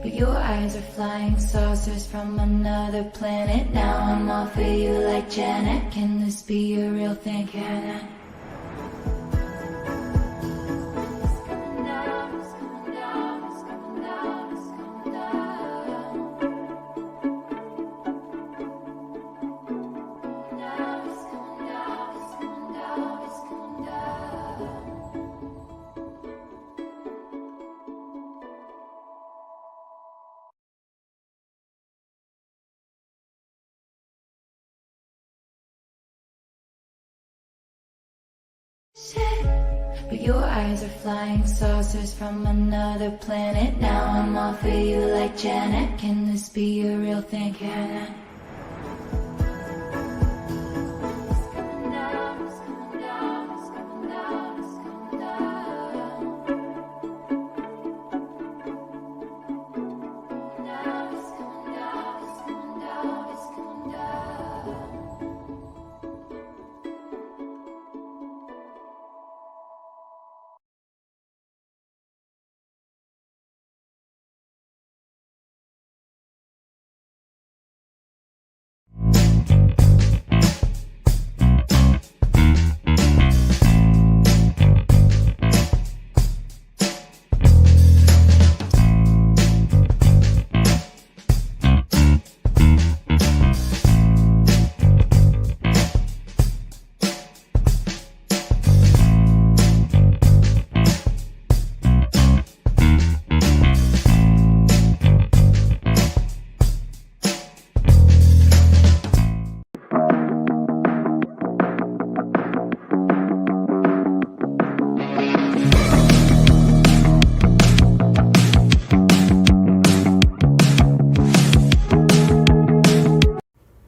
but your eyes are flying saucers from another planet. Now I'm all for you like Janet. Can this be a real thing? Can I? But your eyes are flying saucers from another planet. Now I'm all for you like Janet. Can this be a real thing? Can I?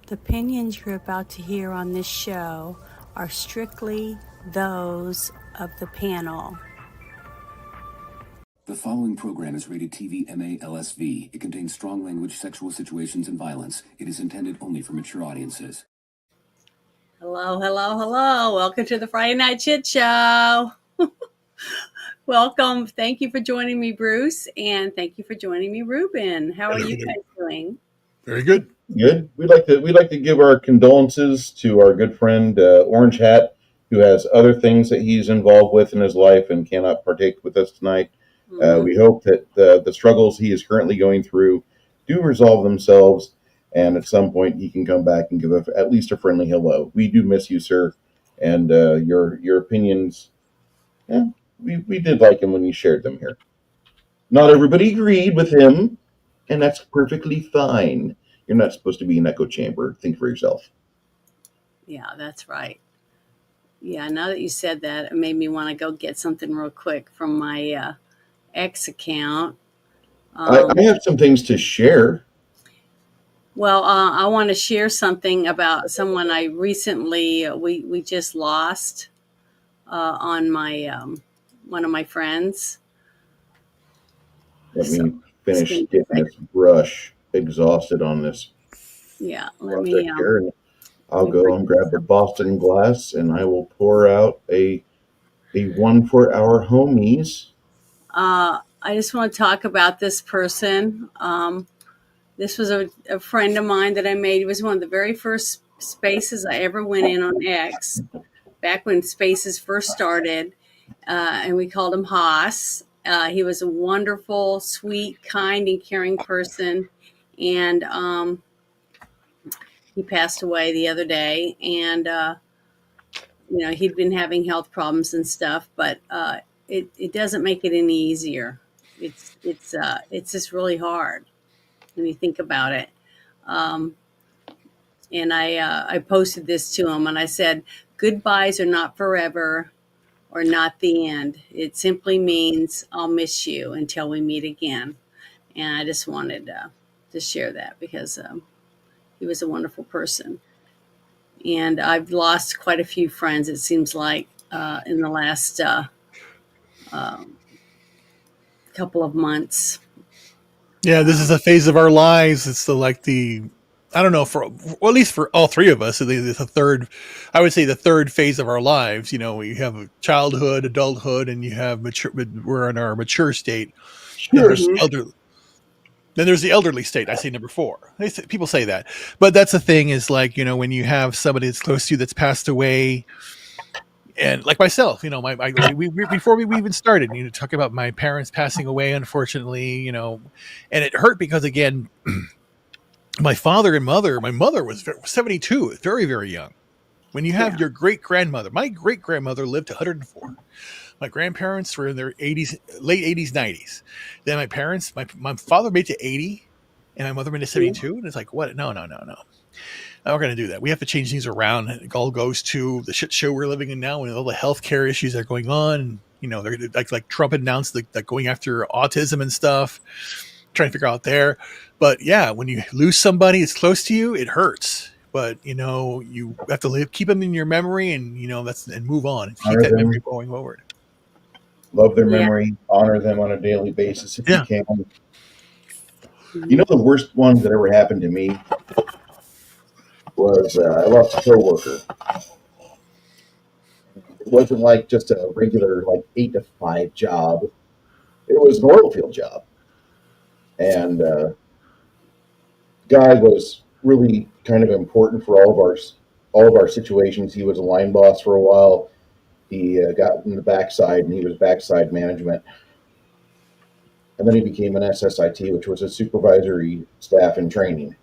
The opinions you're about to hear on this show are strictly those of the panel. The following program is rated TV MA-LSV. It contains strong language, sexual situations, and violence. It is intended only for mature audiences. Hello, hello, hello. Welcome to the Friday Night Chit Show. Welcome. Thank you for joining me, Bruce, and thank you for joining me, Ruben. How are you guys doing? Very good. Good. We'd like to give our condolences to our good friend Orange Hat, who has other things that he's involved with in his life and cannot partake with us tonight. Mm-hmm. We hope that the struggles he is currently going through do resolve themselves, and at some point he can come back and give at least a friendly hello. We do miss you, sir, and your opinions. Yeah, we did like him when you shared them here. Not everybody agreed with him, and that's perfectly fine. You're not supposed to be an echo chamber. Think for yourself. Yeah, that's right. Yeah, now that you said that, it made me want to go get something real quick from my X account. I have some things to share. Well, I want to share something about someone I recently, we just lost on my, one of my friends. Let me finish getting this brush exhausted on this. Yeah, let me. Here, and I'll go and grab the Boston glass, and I will pour out a one for our homies. I just want to talk about this person. This was a friend of mine that I made. It was one of the very first spaces I ever went in on X, back when spaces first started, and we called him Haas. He was a wonderful, sweet, kind, and caring person, and he passed away the other day. And he'd been having health problems and stuff, but it doesn't make it any easier. It's just really hard when you think about it. And I posted this to him, and I said, "Goodbyes are not forever, or not the end. It simply means I'll miss you until we meet again." And I just wanted to share that because he was a wonderful person. And I've lost quite a few friends, it seems like, in the last couple of months. Yeah, this is a phase of our lives. It's I don't know, at least for all three of us, it's I would say the third phase of our lives. We have childhood, adulthood, and you have we're in our mature state. Sure. There's Then there's the elderly state. I say number 4. People say that, but that's the thing is like, when you have somebody that's close to you that's passed away, and like myself, before we even started, talk about my parents passing away, unfortunately, and it hurt because again, my father and mother, my mother was 72, very, very young. When you have Yeah. your great grandmother, my great grandmother lived to 104. My grandparents were in their 80s, late 80s, 90s. Then my parents, my father made it to 80 and my mother made it to 72. And it's like, what? No. We're going to do that. We have to change things around. It all goes to the shit show we're living in now and all the healthcare issues that are going on. They're like Trump announced that going after autism and stuff, trying to figure out there. But yeah, when you lose somebody that's close to you, it hurts. But you have to keep them in your memory, and and move on and keep Honor that them. memory going forward. Love their Yeah. memory, honor them on a daily basis if Yeah. you can. You know, the worst one that ever happened to me was I lost a coworker. It wasn't like just a regular 8 to 5 job. It was an oil field job, and guy was really kind of important for all of our situations. He was a line boss for a while. He got in the backside, and he was backside management. And then he became an SSIT, which was a supervisory staff and training.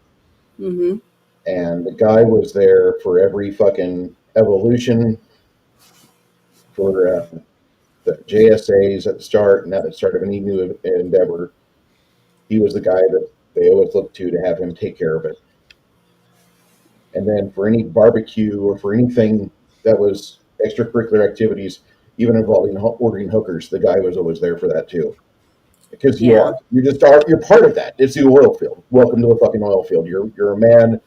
Mm-hmm. And the guy was there for every fucking evolution, for the JSAs at the start and at the start of any new endeavor. He was the guy that they always looked to have him take care of it. And then for any barbecue or for anything that was extracurricular activities, even involving ordering hookers, the guy was always there for that too. Because Yeah. you're part of that. It's the oil field. Welcome to the fucking oil field. You're a man.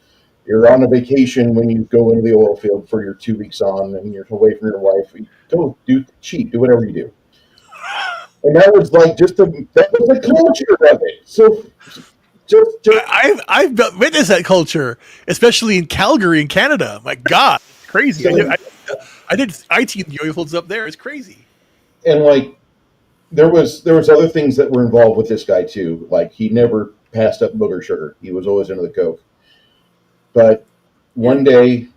You're on a vacation when you go into the oil field for your 2 weeks on, and you're away from your wife. Go cheat, do whatever you do. And that was like that was the culture of it. So just I've witnessed that culture, especially in Calgary in Canada. My God, it's crazy. I did IT in the oil fields up there. It's crazy. and there was other things that were involved with this guy too. Like he never passed up booger sugar. He was always into the coke. But one day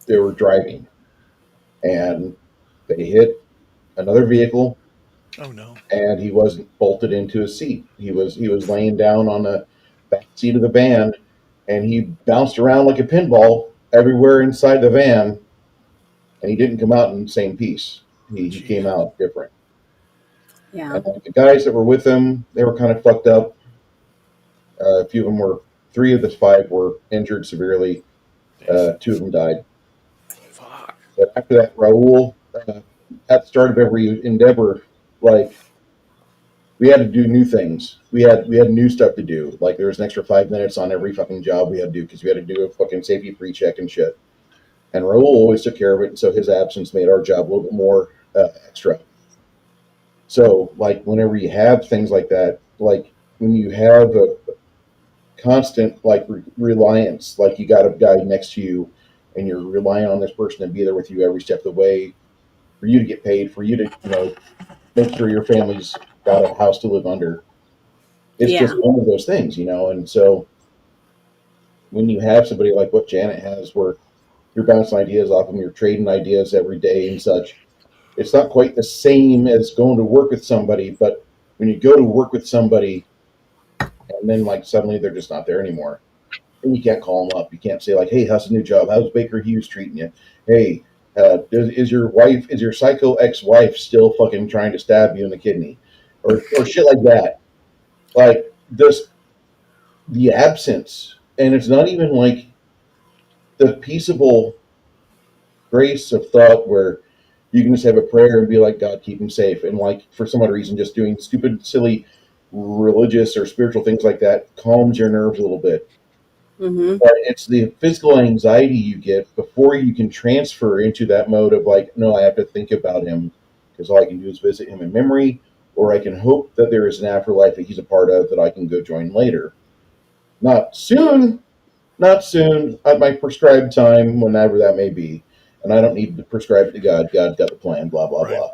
they were driving and they hit another vehicle. Oh no. And he wasn't bolted into his seat. He was laying down on the back seat of the van, and he bounced around like a pinball everywhere inside the van, and he didn't come out in the same piece. He came out different. Yeah. And the guys that were with him, they were kind of fucked up. A few of them were, 3 of the 5 were injured severely. 2 of them died. Fuck. But after that, Raul, at the start of every endeavor, we had to do new things. We had new stuff to do. Like there was an extra 5 minutes on every fucking job we had to do because we had to do a fucking safety pre-check and shit. And Raul always took care of it, and so his absence made our job a little bit more extra. So whenever you have things like that, when you have a constant reliance, you got a guy next to you, and you're relying on this person to be there with you every step of the way, for you to get paid, for you to make sure your family's got a house to live under. It's just one of those things, and so when you have somebody like what Janet has, where you're bouncing ideas off them, you're trading ideas every day and such, it's not quite the same as going to work with somebody. But when you go to work with somebody and then suddenly they're just not there anymore, and you can't call them up, you can't say hey, how's the new job, how's Baker Hughes treating you, hey, is your psycho ex-wife still fucking trying to stab you in the kidney, or shit like that. Just the absence, and it's not even the peaceable grace of thought where you can just have a prayer and be like, God, keep him safe, and for some odd reason just doing stupid, silly religious or spiritual things like that calms your nerves a little bit. Mm-hmm. But it's the physical anxiety you get before you can transfer into that mode of no, I have to think about him, because all I can do is visit him in memory, or I can hope that there is an afterlife that he's a part of that I can go join later. Not soon, at my prescribed time, whenever that may be. And I don't need to prescribe it to God. God's got the plan, blah, blah, Right. blah.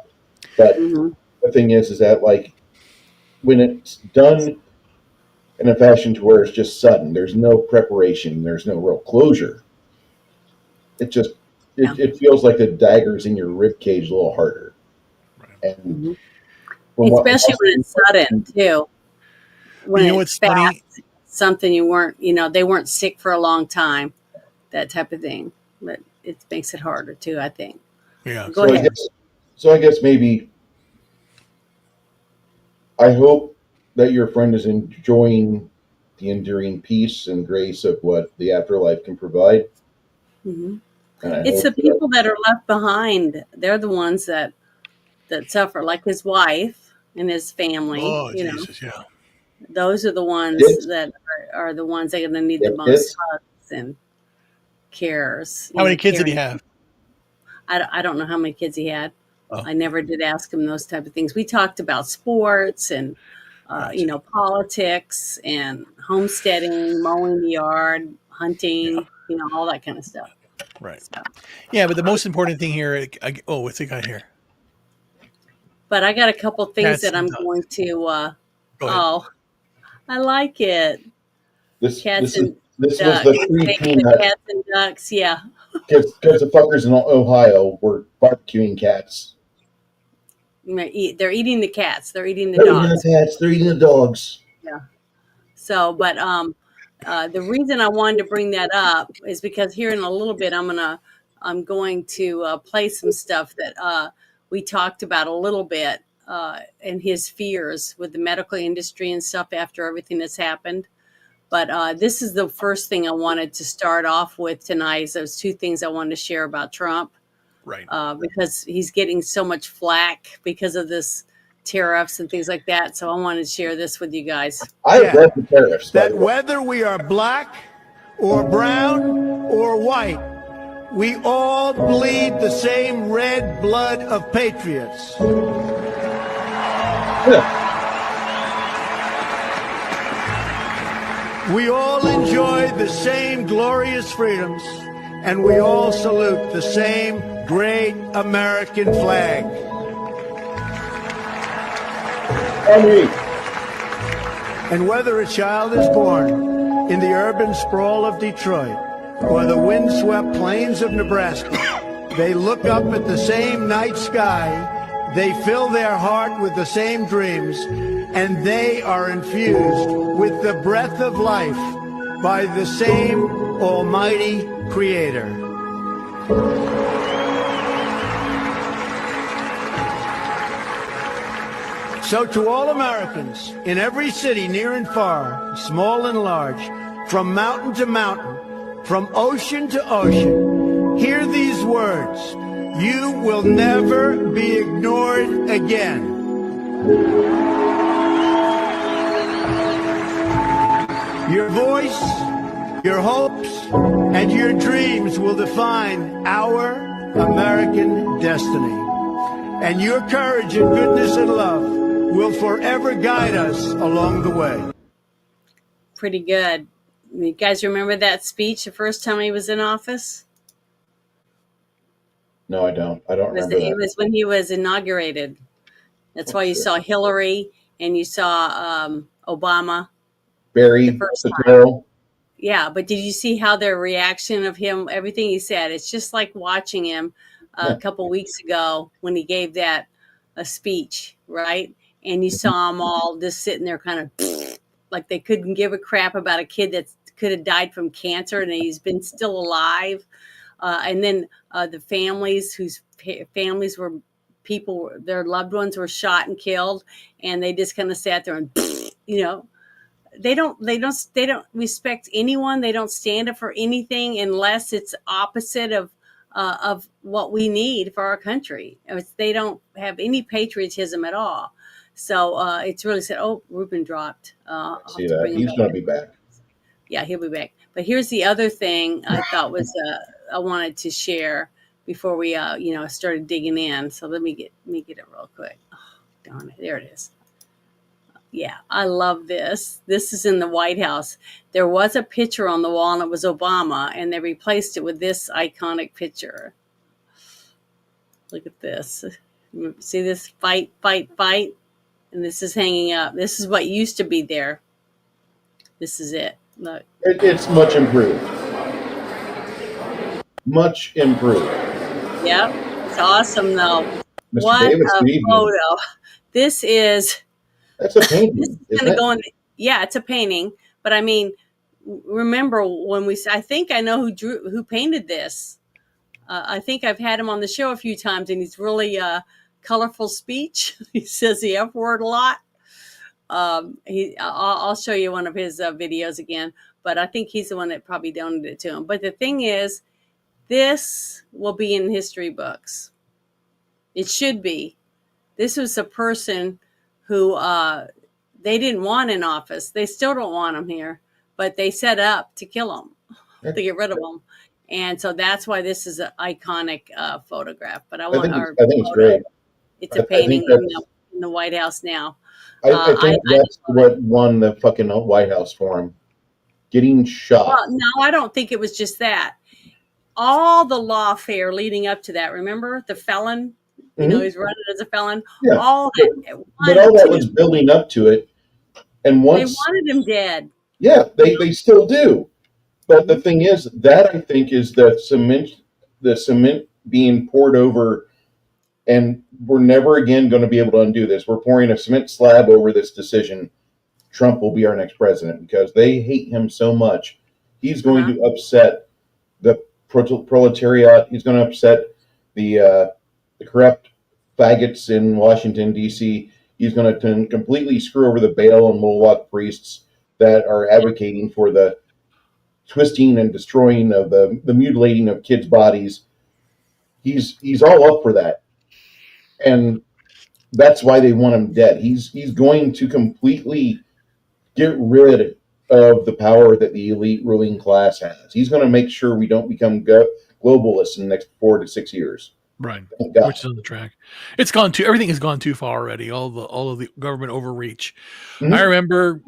But the thing is that when it's done in a fashion to where it's just sudden, there's no preparation, there's no real closure. It just Yeah. it feels like the daggers in your rib cage a little harder. Right. And hmm from what Especially when it's sudden too. But When you know it's what's fast, funny? something you weren't, they weren't sick for a long time, that type of thing. But it makes it harder too, I think. Yeah. Go so I ahead. guess so I guess maybe I hope that your friend is enjoying the enduring peace and grace of what the afterlife can provide. hmm And I It's the hope that people that are left behind. They're the ones that suffer, like his wife and his family. Oh Jesus, yeah. Those are the ones kids, that are the ones that are going to need you the have most kids. hugs and cares. How many kids did he Caring. have? I don't know how many kids he had. Oh, I never did ask him those type of things. We talked about sports and gotcha. politics and homesteading, mowing the yard, Yeah, hunting, all that kind of stuff. right. So, Yeah, but the most important thing here, what's the guy here? but I got a couple things Cats that and I'm dogs. going to. Go ahead. Oh, I like it. This Cats this is and this was the ducks. preteen Speaking of that cats and ducks, yeah. because the fuckers in Ohio were barbecuing cats. They're eating the cats. They're eating the They're eating the dogs. cats. They're eating the dogs. Yeah. So, but the reason I wanted to bring that up is because here in a little bit I'm going to play some stuff that we talked about a little bit and his fears with the medical industry and stuff after everything that's happened. But this is the first thing I wanted to start off with tonight. Is those two things I wanted to share about Trump Right. because he's getting so much flack because of this tariffs and things like that. So I wanted to share this with you guys. I Yeah. love the tariffs, by That the way. whether we are black or brown or white, we all bleed the same red blood of patriots. Yeah. We all enjoy the same glorious freedoms, and we all salute the same great American flag. I mean, And whether a child is born in the urban sprawl of Detroit or the windswept plains of Nebraska, they look up at the same night sky, they fill their heart with the same dreams, and they are infused with the breath of life by the same almighty creator. So to all Americans in every city near and far, small and large, from mountain to mountain, from ocean to ocean, hear these words. You will never be ignored again. Your voice, your hopes, and your dreams will define our American destiny. And your courage and goodness and love will forever guide us along the way. Pretty good. You guys remember that speech the first time he was in office? no, I don't. I don't remember It that. was when he was inaugurated. That's why you Sure. saw Hillary and you saw Obama the Barry first time. Soetoro. Yeah, but did you see how their reaction of him, everything he said? It's just like watching him a Yeah. couple weeks ago when he gave that a speech, right? And you saw them all just sitting there kind of like they couldn't give a crap about a kid that could have died from cancer and he's been still alive. And then the families whose families were people, their loved ones were shot and killed, and they just kind of sat there and, they don't respect anyone. They don't stand up for anything unless it's opposite of what we need for our country. They don't have any patriotism at all. So it's really said, oh, Ruben dropped. I'll See have to that? bring him He's back. going to be back. Yeah, he'll be back. But here's the other thing I thought was I wanted to share before we started digging in. So let me get it real quick. Oh, darn it, there it is. Yeah, I love this. This is in the White House. There was a picture on the wall and it was Obama, and they replaced it with this iconic picture. Look at this. See this fight, fight, fight? And this is hanging up. This is what used to be there. This is it. Look. It's much improved. Much improved. Yep. It's awesome, though. Mr. What Davis, a good evening. photo. This is That's a this painting, is isn't going to it? go in. Yeah, it's a painting. But I mean, remember when I think I know who painted this. I think I've had him on the show a few times, and he's really colorful speech. He says the F word a lot. I'll show you one of his videos again, but I think he's the one that probably donated it to him. But the thing is, this will be in history books. It should be. This was a person who they didn't want in office. They still don't want him here, but they set up to kill him, to get rid of him. And so that's why this is an iconic photograph. But I think it's great. It's a painting in the White House now. I think that's what won the fucking White House for him. Getting shot. Well, no, I don't think it was just that. All the lawfare leading up to that, remember? The felon, you know, he's running as a felon. Yeah. All that. But all that was building up to it. And once they wanted him dead. Yeah, they still do. But the thing is, that I think is the cement being poured over, and we're never again going to be able to undo this. We're pouring a cement slab over this decision. Trump will be our next president because they hate him so much. He's going to upset the proletariat. He's going to upset the corrupt faggots in Washington, D.C. He's going to completely screw over the Baal and Moloch priests that are advocating for the twisting and destroying of the mutilating of kids' bodies. He's all up for that. And that's why they want him dead. He's going to completely get rid of the power that the elite ruling class has. He's going to make sure we don't become globalists in the next 4 to 6 years. Right, which is on the track. Everything has gone too far already. All of the government overreach. Mm-hmm. I remember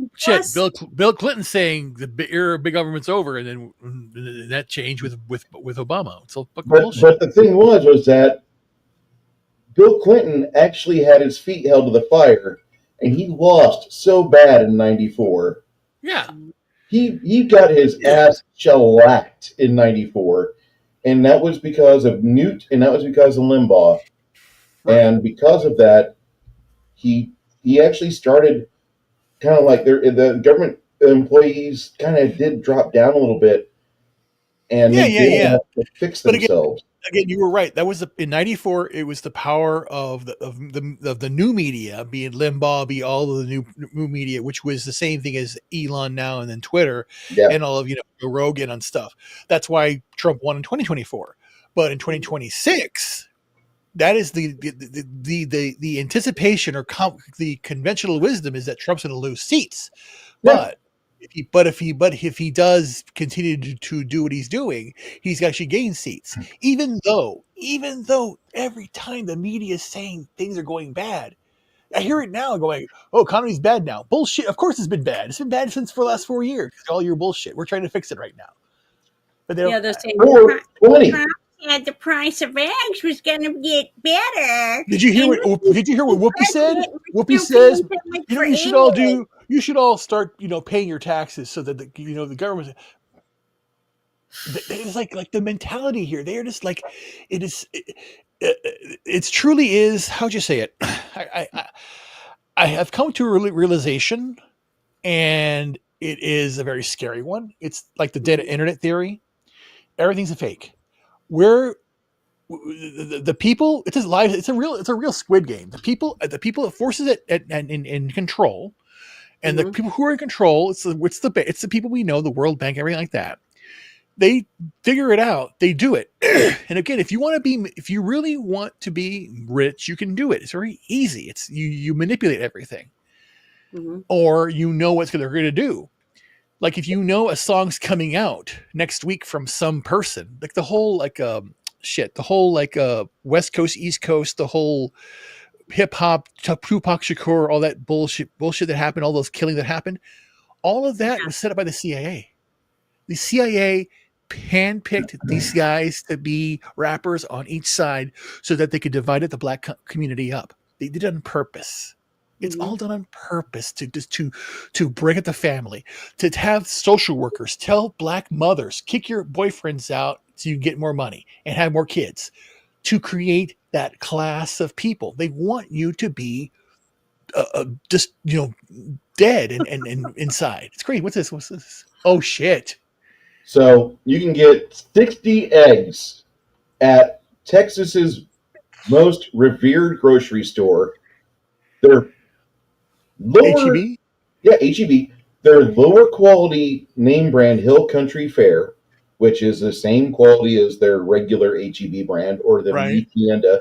Bill Clinton saying the era of big government's over, and then that changed with Obama. It's all fucking bullshit. But the thing was that Bill Clinton actually had his feet held to the fire, and he lost so bad in '94. Yeah, he got his ass shellacked in '94. And that was because of Newt, and that was because of Limbaugh. Right. And because of that, he actually started kind of like the government employees kind of did drop down a little bit. And they have to fix themselves. Again, you were right. That was in '94. It was the power of the new media, be it Limbaugh, be all of the new media, which was the same thing as Elon now and then Twitter and all of Rogan and stuff. That's why Trump won in 2024. But in 2026, that is the anticipation or the conventional wisdom is that Trump's going to lose seats. But if he does continue to do what he's doing, he's actually gained seats. Even though every time the media is saying things are going bad, I hear it now going, "Oh, economy's bad now." Bullshit. Of course, it's been bad. It's been bad for the last 4 years. All your bullshit. We're trying to fix it right now. But they're saying Trump the price of eggs was going to get better. Did you hear what Whoopi said? Whoopi says, you should all start, paying your taxes so that the government. It's like the mentality here. They're just like, it truly is. How'd you say it? I have come to a realization, and it is a very scary one. It's like the dead internet theory. Everything's a fake. The people, it's a real Squid Game. The people that forces it in control, and the people who are in control, it's the people we know, the World Bank, everything like that. They figure it out. They do it. And again, if you really want to be rich, you can do it. It's very easy. It's you manipulate everything, or what they're going to do. Like if a song's coming out next week from some person, like the whole West Coast, East Coast, the whole hip hop, Tupac Shakur, all that bullshit that happened, all those killing that happened, all of that was set up by the CIA. The CIA handpicked these guys to be rappers on each side so that they could divide the black community up. They did it on purpose. It's Mhm. all done on purpose to break up the family, to have social workers tell black mothers, kick your boyfriends out so you get more money and have more kids, to create that class of people. They want you to be just dead and inside. It's crazy. What's this? What's this? Oh shit! So you can get 60 eggs at Texas's most revered grocery store. They're lower, HEB, yeah, HEB. They're lower quality name brand Hill Country Fare, which is the same quality as their regular HEB brand or the right? meat Tienda.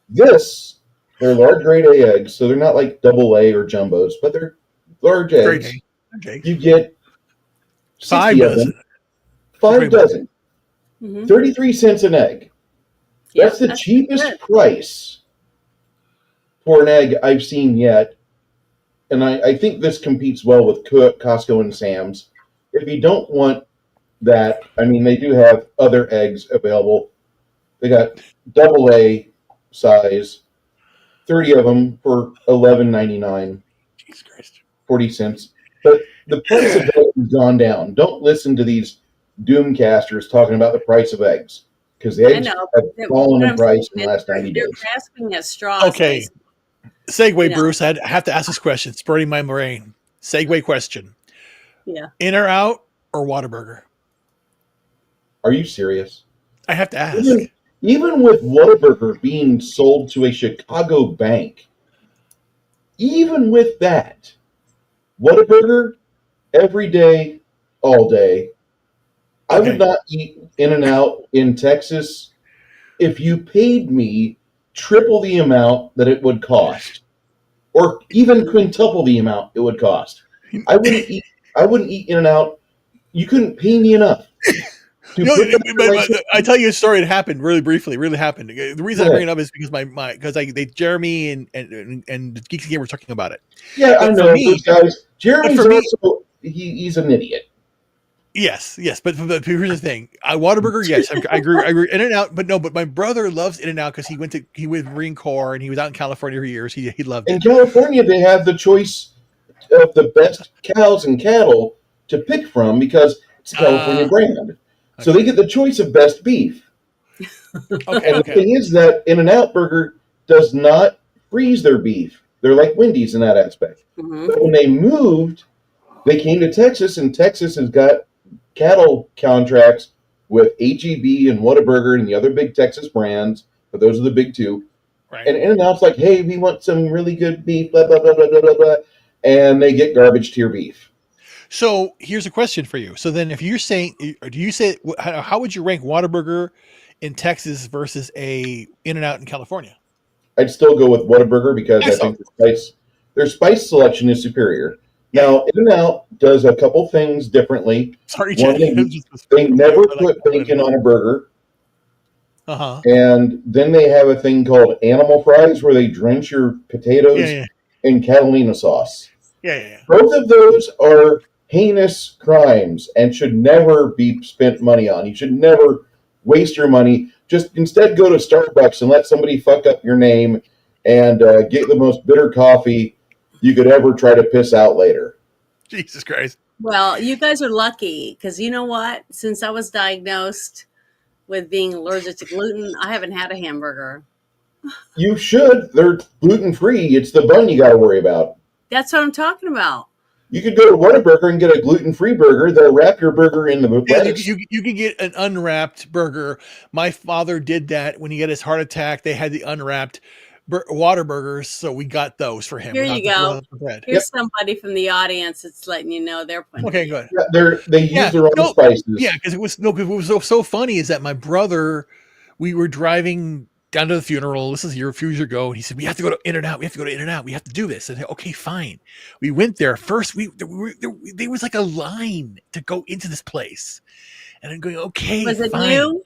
This, they're large grade A eggs, so they're not like double A or jumbos, but they're large Great eggs. day. Okay. You get 60 5 of them, dozen. 5 dozen, Mhm. 33 cents an egg. Yep, That's the that's cheapest good. price for an egg I've seen yet. And I think this competes well with Costco and Sam's. If you don't want that, I mean, they do have other eggs available. They got double A size, 30 of them for $11.99, Jesus Christ. 40 cents. But the price of eggs has gone down. Don't listen to these doomcasters talking about the price of eggs because the I eggs know. have fallen What in I'm saying price in the is last 90 they're days. grasping at straws, Okay. basically. Segue, You know. Bruce. I have to ask this question. It's burning my brain. Segue question: Yeah. In or out or Whataburger? Are you serious? I have to ask. Even, even with Whataburger being sold to a Chicago bank, even with that, Whataburger every day, all day. I would Okay. not eat In and Out in Texas if you paid me triple the amount that it would cost, or even quintuple the amount it would cost. I wouldn't eat. I wouldn't eat In and Out. You couldn't pay me enough to put that in my But I tell you a story. It happened really briefly. Really happened. The reason I bring kitchen. it up is because because Jeremy and the Geeks Game were talking about it. Yeah, I But for know me, those guys. but Jeremy's for me, also he's an idiot. yes. But here's the thing. Whataburger, yes, I agree. I agree. In and Out, but no. But my brother loves In and Out because he went Marine Corps and he was out in California for years. He loved In it. California, they have the choice of the best cows and cattle to pick from because it's a California Uh, brand. So okay. they get the choice of best beef. Okay. And the Okay. thing is that In-N-Out Burger does not freeze their beef. They're like Wendy's in that aspect. Mhm. But when they moved, they came to Texas, and Texas has got cattle contracts with HEB and Whataburger and the other big Texas brands, but those are the big two. Right. And In-N-Out's like, hey, we want some really good beef, blah, blah, blah, blah, blah, blah, blah. And they get garbage tier beef. So here's a question for you. So then, if you're saying, do you say how would you rank Whataburger in Texas versus a In and Out in California? I'd still go with Whataburger because I Excellent. think their spice selection is superior. Yeah. Now, In-N-Out does a couple things differently. Sorry, One, Jay. they never I like put bacon on a burger. Uh huh. And then they have a thing called animal fries where they drench your potatoes Yeah. in Catalina sauce. Yeah. Both of those are heinous crimes and should never be spent money on. You should never waste your money. Just instead go to Starbucks and let somebody fuck up your name and get the most bitter coffee you could ever try to piss out later. Jesus Christ. Well, you guys are lucky because you know what? Since I was diagnosed with being allergic to gluten, I haven't had a hamburger. You should. They're gluten free. It's the bun you got to worry about. That's what I'm talking about. You could go to Whataburger and get a gluten-free burger. They'll wrap your burger in the Yeah, lettuce. you can get an unwrapped burger. My father did that when he got his heart attack. They had the unwrapped Whataburgers, so we got those for him. Here without you go. the bread. Here's somebody from the audience that's letting you know their point. Okay, good. Yeah, they use their own no, spices. Yeah, because it was so funny is that my brother, we were driving down to the funeral. This is a few years ago, and he said we have to go to In and Out. We have to go to In and Out. We have to do this. And I said, okay, fine. We went there first. There was like a line to go into this place, and I'm going, okay, Was it fine. new?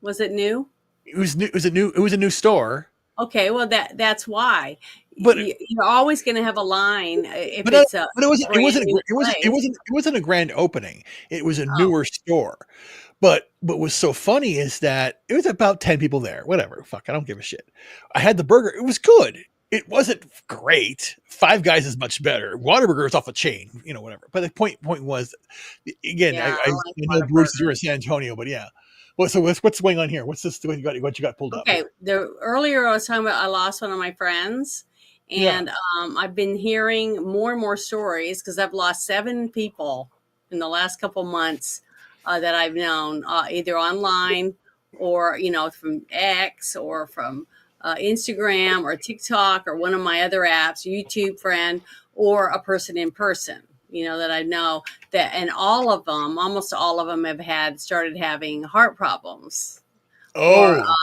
Was it new? It was new. It was a new store. Okay, well that's why. But You're always going to have a line if but it's it wasn't a grand opening. It was a newer store. But what was so funny is that it was about 10 people there. Whatever. Fuck, I don't give a shit. I had the burger. It was good. it wasn't great. Five Guys is much better. Whataburger is off a chain, whatever. But the point was, again, Yeah, I I like know Bruce is Whataburger. you're in San Antonio, but yeah. Well, so what's going on here? What's this? What you got pulled up? Okay, earlier I was talking about I lost one of my friends, Yeah. and I've been hearing more and more stories because I've lost 7 people in the last couple months that I've known, either online or from X or from Instagram or TikTok or one of my other apps, YouTube friend, or a person in person. That I know that, and almost all of them have started having heart problems or Oh,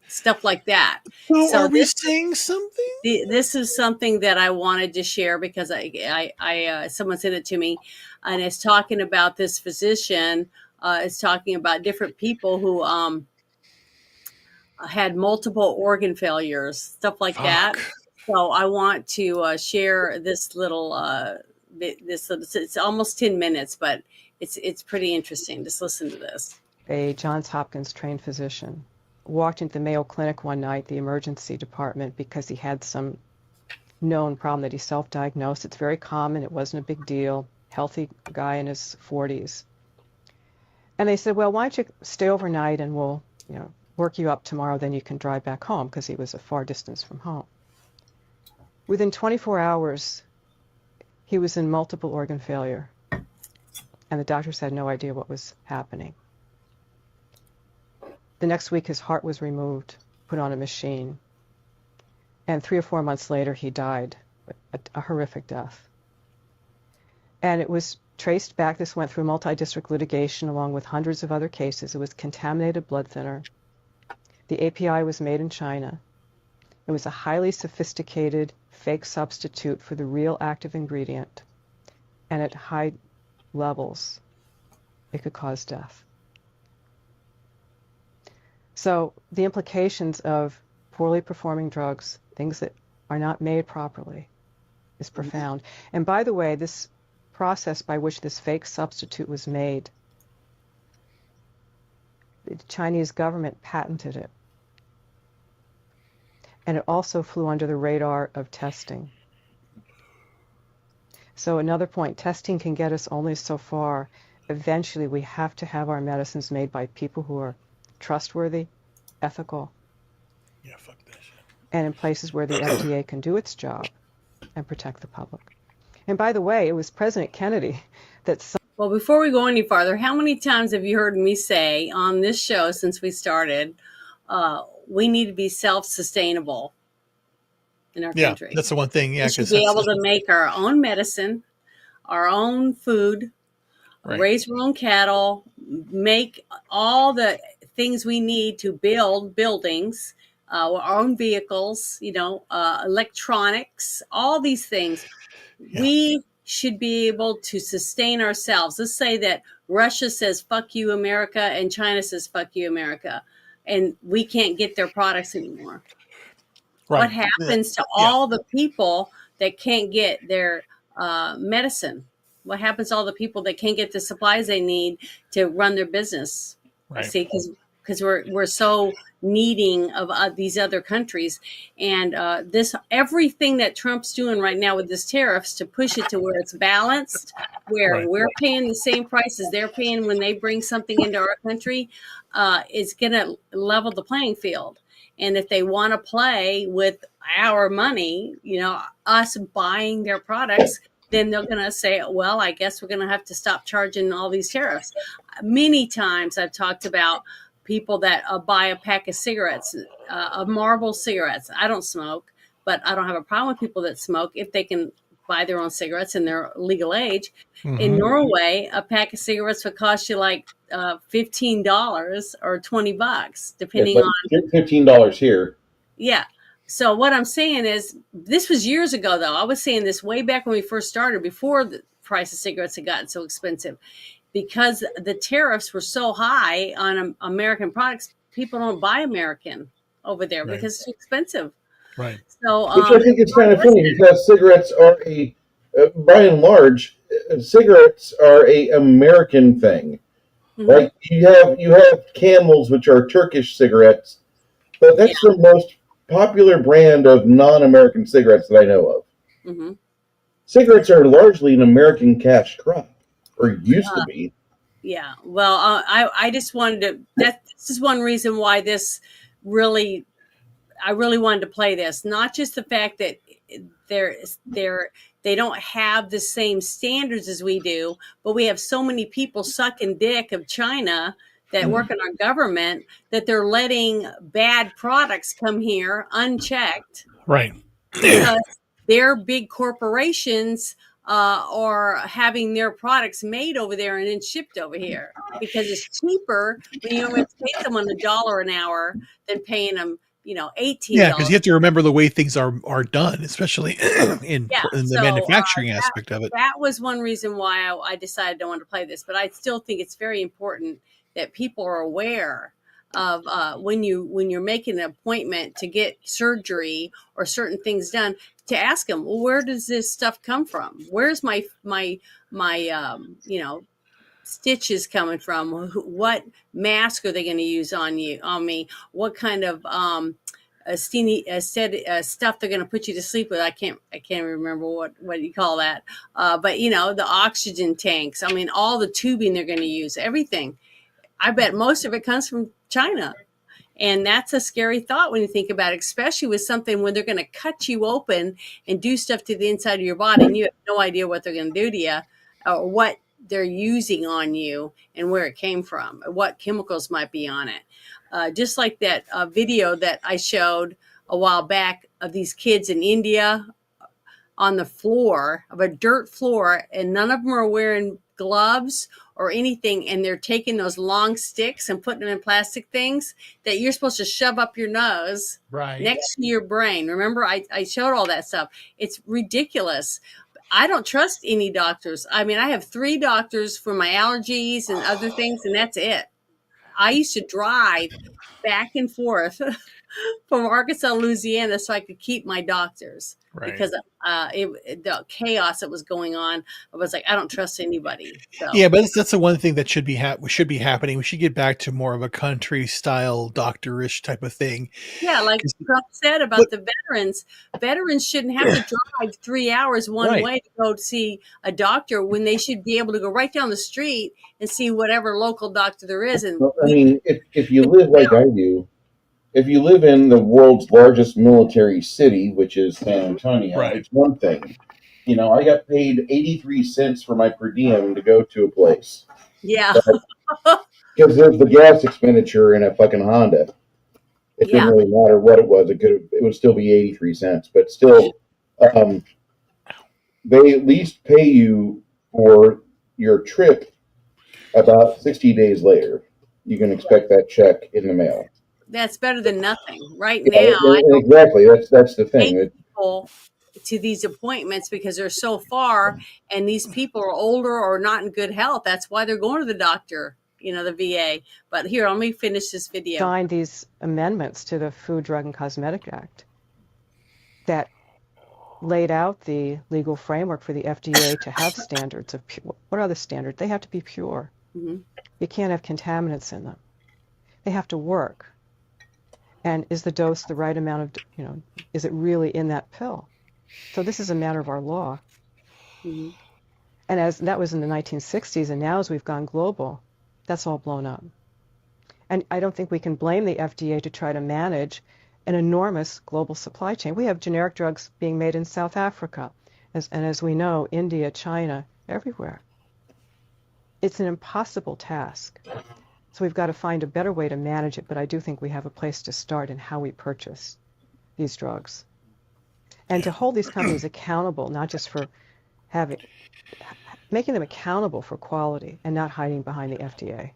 stuff like that. so are So we saying something? this is something that I wanted to share because someone sent it to me, and it's talking about this physician. It's talking about different people who had multiple organ failures, stuff like that. Fuck. So I want to share this little. It's almost 10 minutes, but it's pretty interesting. Just listen to this. A Johns Hopkins trained physician walked into the Mayo Clinic one night, the emergency department, because he had some known problem that he self-diagnosed. It's very common. It wasn't a big deal. Healthy guy in his 40s. And they said, well, why don't you stay overnight and we'll, work you up tomorrow, then you can drive back home, because he was a far distance from home. Within 24 hours, he was in multiple organ failure, and the doctors had no idea what was happening. The next week, his heart was removed, put on a machine, and 3 or 4 months later, he died, a horrific death. And it was traced back. This went through multi-district litigation along with hundreds of other cases. It was contaminated blood thinner. The API was made in China. It was a highly sophisticated fake substitute for the real active ingredient, and at high levels, it could cause death. So the implications of poorly performing drugs, things that are not made properly, is profound. And by the way, this process by which this fake substitute was made, the Chinese government patented it. And it also flew under the radar of testing. So another point, testing can get us only so far. Eventually, we have to have our medicines made by people who are trustworthy, ethical, Yeah, fuck that shit. and in places where the FDA can do its job and protect the public. And by the way, it was President Kennedy that... Well, before we go any farther, how many times have you heard me say on this show since we started, we need to be self-sustainable in our country? Yeah, that's the one thing. Yeah, we should be able to make our own medicine, our own food, right. Raise our own cattle, make all the things we need to build buildings, our own vehicles, electronics, all these things. Yeah. We should be able to sustain ourselves. Let's say that Russia says, fuck you, America, and China says, fuck you, America, and we can't get their products anymore. Right. What happens to all the people that can't get their medicine? What happens to all the people that can't get the supplies they need to run their business? Right. See, because we're so needing of these other countries, and everything that Trump's doing right now with this tariffs to push it to where it's balanced, where we're paying the same prices they're paying when they bring something into our country, is going to level the playing field. And if they want to play with our money, us buying their products, then they're going to say, well, I guess we're going to have to stop charging all these tariffs. Many times I've talked about people that buy a pack of cigarettes, of Marlboro cigarettes. I don't smoke, but I don't have a problem with people that smoke if they can buy their own cigarettes in their legal age. Mm-hmm. In Norway, a pack of cigarettes would cost you like $15 or $20, depending on $15 here. Yeah. So what I'm saying is, this was years ago, though. I was saying this way back when we first started, before the price of cigarettes had gotten so expensive. Because the tariffs were so high on American products, people don't buy American over there because it's too expensive. Right. So, which I think is kind of funny, because cigarettes are by and large, cigarettes are a American thing. Mm-hmm. Like you have Camels, which are Turkish cigarettes, but that's the most popular brand of non-American cigarettes that I know of. Mm-hmm. Cigarettes are largely an American cash crop, or used to be. Yeah. Well, I just wanted to. This is one reason why really I really wanted to play this. Not just the fact that they're they're they don't have the same standards as we do, but we have so many people sucking dick of China that work in our government that they're letting bad products come here unchecked Right. because their big corporations are having their products made over there and then shipped over here because it's cheaper when you only have to pay someone $1 an hour than paying them, Yeah, $18. because you have to remember the way things are done, especially Yeah. in the So manufacturing aspect of it. that was one reason why I decided I wanted to play this, but I still think it's very important that people are aware of when you're making an appointment to get surgery or certain things done, to ask them, well, where does this stuff come from? Where's my stitches coming from? What mask are they going to use on me? What kind of stuff they're going to put you to sleep with? I can't remember what you call that. But the oxygen tanks. I mean, all the tubing they're going to use, everything. I bet most of it comes from China. And that's a scary thought when you think about it, especially with something when they're going to cut you open and do stuff to the inside of your body, and you have no idea what they're going to do to you, or what they're using on you, and where it came from, or what chemicals might be on it. Just like that video that I showed a while back of these kids in India on the floor of a dirt floor, and none of them are wearing gloves or anything, and they're taking those long sticks and putting them in plastic things that you're supposed to shove up your nose next to your brain. Remember, I showed all that stuff. It's ridiculous. I don't trust any doctors. I mean, I have 3 doctors for my allergies and other things, and that's it. I used to drive back and forth from Arkansas to Louisiana so I could keep my doctors, because the chaos that was going on, I was like, I don't trust anybody. So. Yeah, but that's the one thing that should be happening. We should get back to more of a country style doctorish type of thing. Yeah, like Trump said about the veterans. Veterans shouldn't have to drive 3 hours one way to go see a doctor, when they should be able to go right down the street and see whatever local doctor there is. And Well, I mean, if you live like I do, if you live in the world's largest military city, which is San Antonio, it's one thing. I got paid 83 cents for my per diem to go to a place. Yeah. Because there's the gas expenditure in a fucking Honda. It didn't really matter what it was. It would still be 83 cents. But still, they at least pay you for your trip about 60 days later. You can expect that check in the mail. That's better than nothing. Right Yeah, now, exactly. That's the thing. People to these appointments because they're so far, and these people are older or not in good health. That's why they're going to the doctor, the VA. But here, let me finish this video. Signed these amendments to the Food, Drug, and Cosmetic Act that laid out the legal framework for the FDA to have standards of pure. What are the standards? They have to be pure. Mm-hmm. You can't have contaminants in them. They have to work. And is the dose the right amount of, is it really in that pill? So this is a matter of our law. Mm-hmm. And as that was in the 1960s, and now as we've gone global, that's all blown up. And I don't think we can blame the FDA to try to manage an enormous global supply chain. We have generic drugs being made in South Africa, and as we know, India, China, everywhere. It's an impossible task. So we've got to find a better way to manage it, but I do think we have a place to start in how we purchase these drugs. And to hold these companies accountable, not just for making them accountable for quality and not hiding behind the FDA.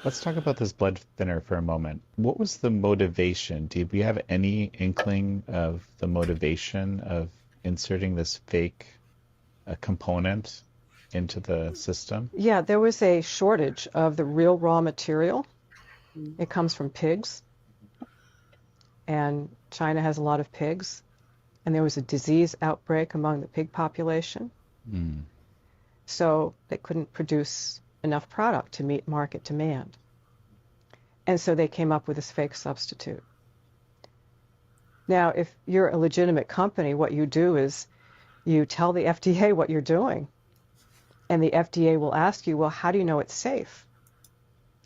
Let's talk about this blood thinner for a moment. What was the motivation? Do we have any inkling of the motivation of inserting this fake component into the system? Yeah, there was a shortage of the real raw material. It comes from pigs, and China has a lot of pigs, and there was a disease outbreak among the pig population. So they couldn't produce enough product to meet market demand. And so they came up with this fake substitute. Now, if you're a legitimate company, what you do is you tell the FDA what you're doing. And the FDA will ask you, well, how do you know it's safe?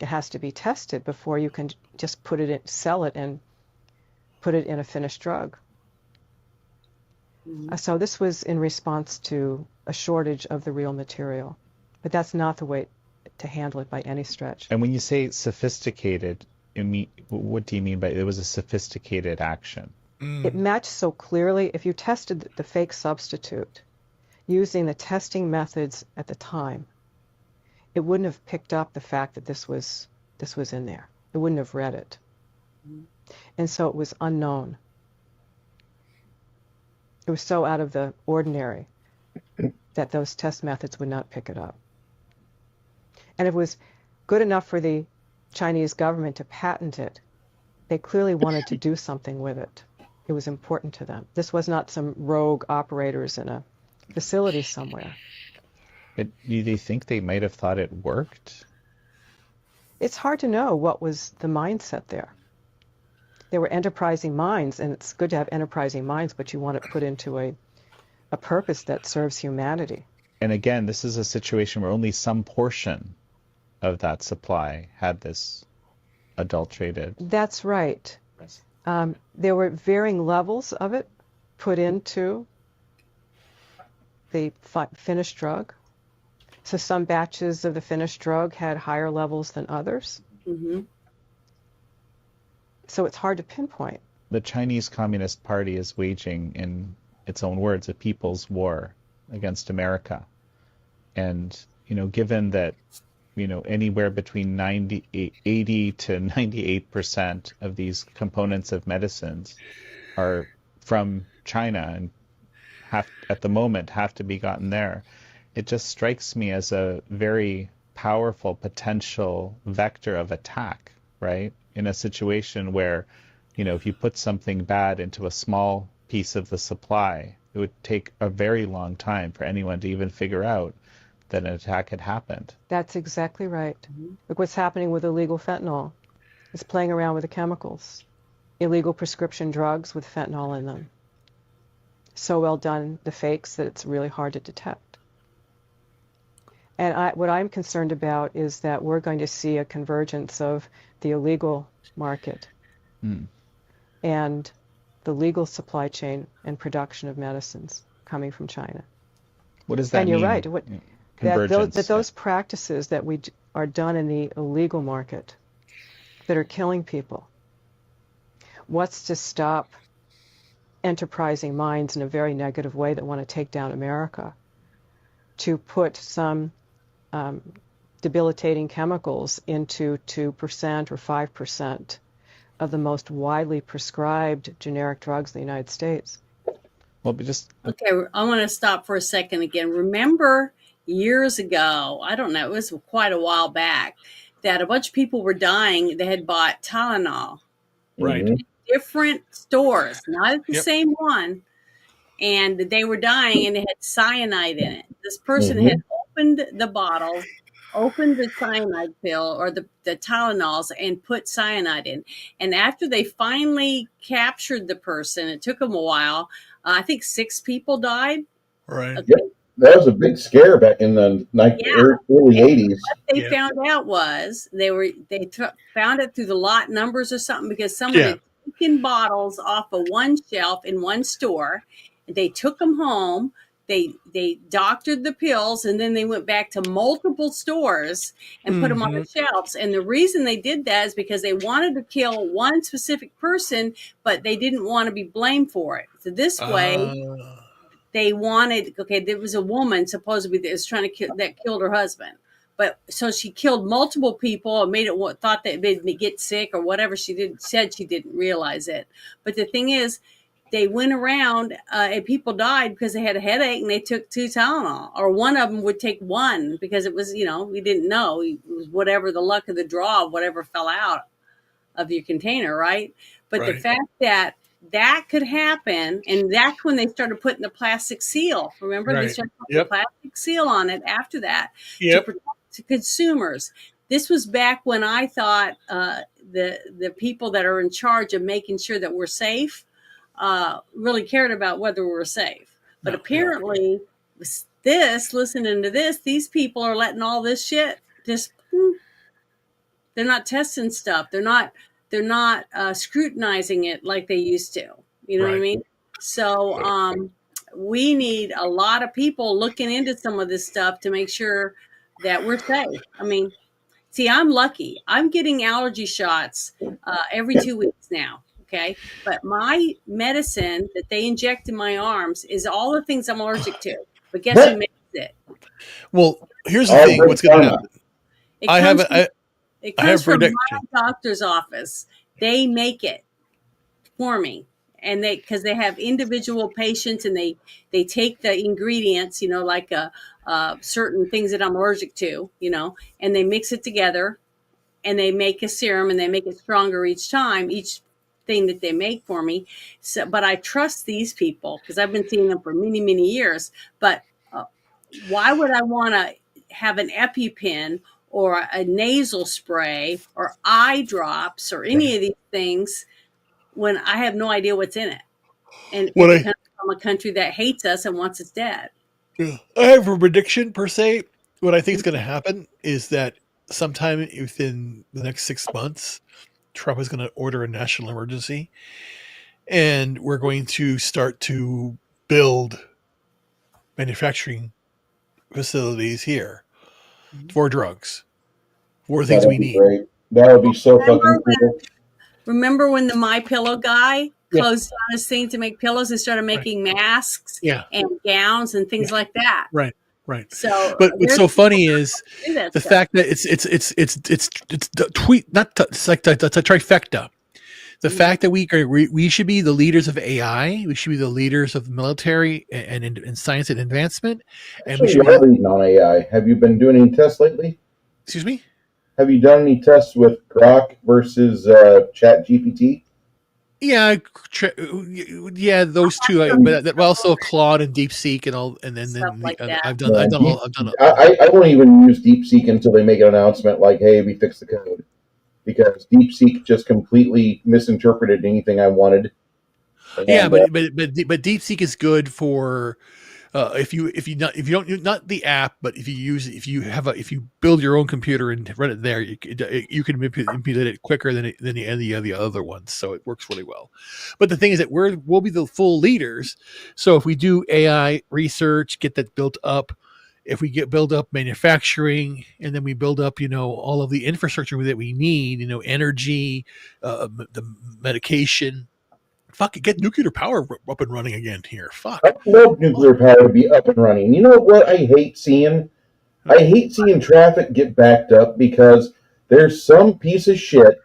It has to be tested before you can just put it in, sell it, and put it in a finished drug. So this was in response to a shortage of the real material. But that's not the way to handle it by any stretch. And when you say sophisticated, what do you mean by it was a sophisticated action? It matched so clearly. If you tested the fake substitute using the testing methods at the time, it wouldn't have picked up the fact that this was in there. It wouldn't have read it. And so it was unknown. It was so out of the ordinary that those test methods would not pick it up. And if it was good enough for the Chinese government to patent it, they clearly wanted to do something with it. It was important to them. This was not some rogue operators in a facility somewhere. But do they think they might have thought it worked? It's hard to know what was the mindset there. There were enterprising minds, and it's good to have enterprising minds, but you want it put into a purpose that serves humanity. And again, this is a situation where only some portion of that supply had this adulterated. That's right. There were varying levels of it put into the finished drug. So some batches of the finished drug had higher levels than others. Mm-hmm. So it's hard to pinpoint. The Chinese Communist Party is waging, in its own words, a people's war against America. And, given that, anywhere between 80 to 98% of these components of medicines are from China and at the moment have to be gotten there, it just strikes me as a very powerful potential vector of attack, right? In a situation where, if you put something bad into a small piece of the supply, it would take a very long time for anyone to even figure out that an attack had happened. That's exactly right. Look what's happening with illegal fentanyl. It's playing around with the chemicals. Illegal prescription drugs with fentanyl in them. So well done, the fakes, that it's really hard to detect. And what I'm concerned about is that we're going to see a convergence of the illegal market and the legal supply chain and production of medicines coming from China. What does that mean? And you're right. Convergence. Those practices that are done in the illegal market that are killing people, what's to stop enterprising minds in a very negative way that want to take down America to put some debilitating chemicals into 2% or 5% of the most widely prescribed generic drugs in the United States? Well, Okay, I want to stop for a second again. Remember years ago, I don't know, it was quite a while back, that a bunch of people were dying. They had bought Tylenol. Right. In different stores, not at the same one. And they were dying, and it had cyanide in it. This person had opened the bottle, opened the cyanide pill or the Tylenols, and put cyanide in. And after they finally captured the person, it took them a while. I think 6 people died. Right. Okay. Yep. That was a big scare back in the early 80s. What they found out was they found it through the lot numbers or something, because someone had taken bottles off of one shelf in one store. They took them home. They doctored the pills, and then they went back to multiple stores and put them on the shelves. And the reason they did that is because they wanted to kill one specific person, but they didn't want to be blamed for it. So this way, they wanted, there was a woman supposedly that was trying to that killed her husband. But so she killed multiple people and thought that made me get sick or whatever said she didn't realize it. But the thing is, they went around and people died because they had a headache and they took 2 Tylenol, or one of them would take 1 because it was, we didn't know. It was whatever the luck of the draw, whatever fell out of your container, right? But the fact that could happen, and that's when they started putting the plastic seal. Remember, they started putting the plastic seal on it after that to protect consumers. This was back when I thought the people that are in charge of making sure that we're safe really cared about whether we were safe. But No, apparently, listening to this, these people are letting all this shit just. They're not testing stuff. They're not scrutinizing it like they used to. You know what I right. mean? So we need a lot of people looking into some of this stuff to make sure that we're safe. I mean, see, I'm lucky. I'm getting allergy shots every 2 weeks now. Okay. But my medicine that they inject in my arms is all the things I'm allergic to. But guess who makes it? Well, here's the All thing. big What's going to pharma. happen? It I comes have from, a, it I comes have from prediction. my doctor's office. They make it for me. And because they have individual patients and they take the ingredients, like certain things that I'm allergic to, and they mix it together and they make a serum and they make it stronger each time, each thing that they make for me. So, but I trust these people because I've been seeing them for many, many years. But why would I want to have an EpiPen or a nasal spray or eye drops or any of these things when I have no idea what's in it? And What if it I comes from a country that hates us and wants us dead. Yeah. I have a prediction per se. What I think is going to happen is that sometime within the next 6 months, Trump is going to order a national emergency, and we're going to start to build manufacturing facilities here for drugs, for things That'd we be need. great. That would be so fucking cool. Remember when the My Pillow guy Yeah. closed down his thing to make pillows and started Right. making masks Yeah. and gowns and things like that? Right. Right. So But what's there's so people funny is who do that the stuff. fact that it's the tweet, not it's like it's a trifecta. The fact that we should be the leaders of AI, we should be the leaders of military and in science and advancement, and we Actually, should you are be. leading on AI. Have you been doing any tests lately? Excuse me. Have you done any tests with Grok versus Chat GPT? Yeah, yeah, those two. But also Claude and DeepSeek and all, and then Stuff like that. I've No, done all. I've done. I won't even use DeepSeek until they make an announcement like, "Hey, we fixed the code," because DeepSeek just completely misinterpreted anything I wanted. Yeah, And, but DeepSeek is good for if you don't not the app, but if you build your own computer and run it there, you can manipulate it quicker than the other ones, so it works really well. But the thing is that we'll be the full leaders. So if we do AI research, get that built up, if we build up manufacturing, and then we build up all of the infrastructure that we need, energy, the medication. Fuck, get nuclear power up and running again here. Fuck. I'd love nuclear power to be up and running. You know what I hate seeing? I hate seeing traffic get backed up because there's some piece of shit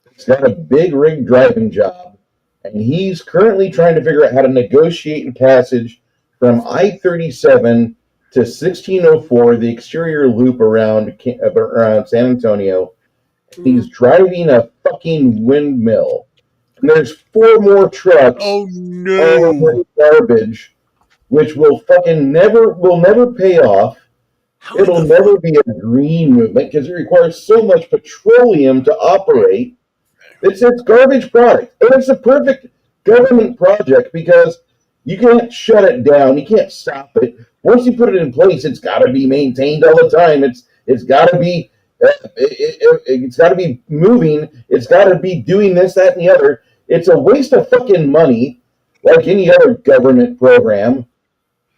that's got a big rig driving job, and he's currently trying to figure out how to negotiate a passage from I-37 to 1604, the exterior loop around San Antonio. He's driving a fucking windmill. And there's 4 more trucks Oh all no. over garbage, which will never pay off. How It'll the never be a green movement because it requires so much petroleum to operate. It's garbage product. And it's a perfect government project because you can't shut it down. You can't stop it. Once you put it in place, it's got to be maintained all the time. It's got to be it's got to be moving. It's got to be doing this, that, and the other. It's a waste of fucking money, like any other government program,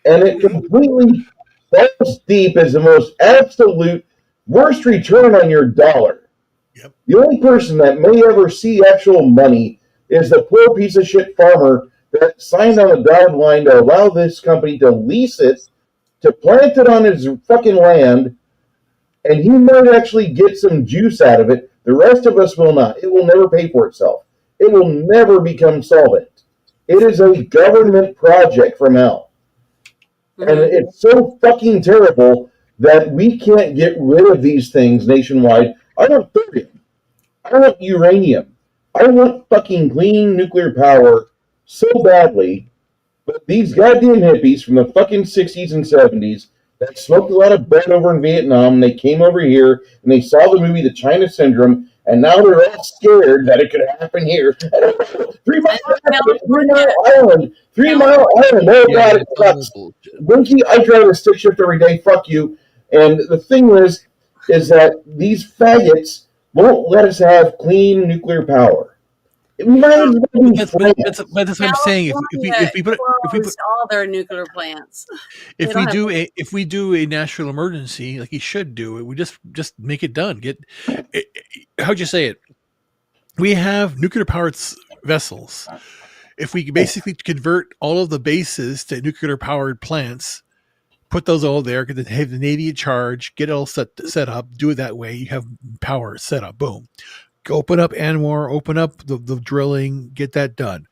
and it completely falls deep as the most absolute worst return on your dollar. Yep. The only person that may ever see actual money is the poor piece of shit farmer that signed on the dotted line to allow this company to lease it, to plant it on his fucking land, and he might actually get some juice out of it. The rest of us will not. It will never pay for itself. It will never become solvent. It is a government project from hell. And it's so fucking terrible that we can't get rid of these things nationwide. I want thorium. I want uranium. I want fucking clean nuclear power so badly. But these goddamn hippies from the fucking 60s and 70s that smoked a lot of bud over in Vietnam, and they came over here and they saw the movie The China Syndrome, and now they're all scared that it could happen here. Three Mile Island, Three Mile Island. Oh God, it sucks. Winky, I drive a stick shift every day. Fuck you. And the thing is that these faggots won't let us have clean nuclear power. It might as well be That's France. what I'm saying. If we put closed all their nuclear plants. if we do a national emergency like you should do, we just make it done. How'd you say it? We have nuclear powered vessels. If we basically convert all of the bases to nuclear powered plants, put those all there, have the Navy in charge, get it all set up, do it that way. You have power set up. Boom. Open up ANWR, open up the drilling, get that done.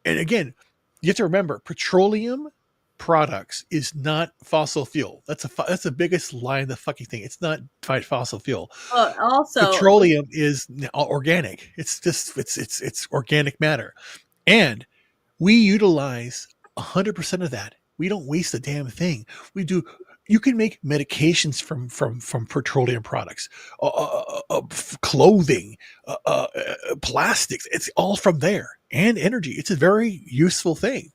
And again, you have to remember, petroleum products is not fossil fuel. That's the biggest lie in the fucking thing. It's not fossil fuel. Also, petroleum is organic. It's just it's organic matter, and we utilize 100% of that. We don't waste a damn thing. We do. You can make medications from petroleum products, clothing, plastics. It's all from there, and energy. It's a very useful thing,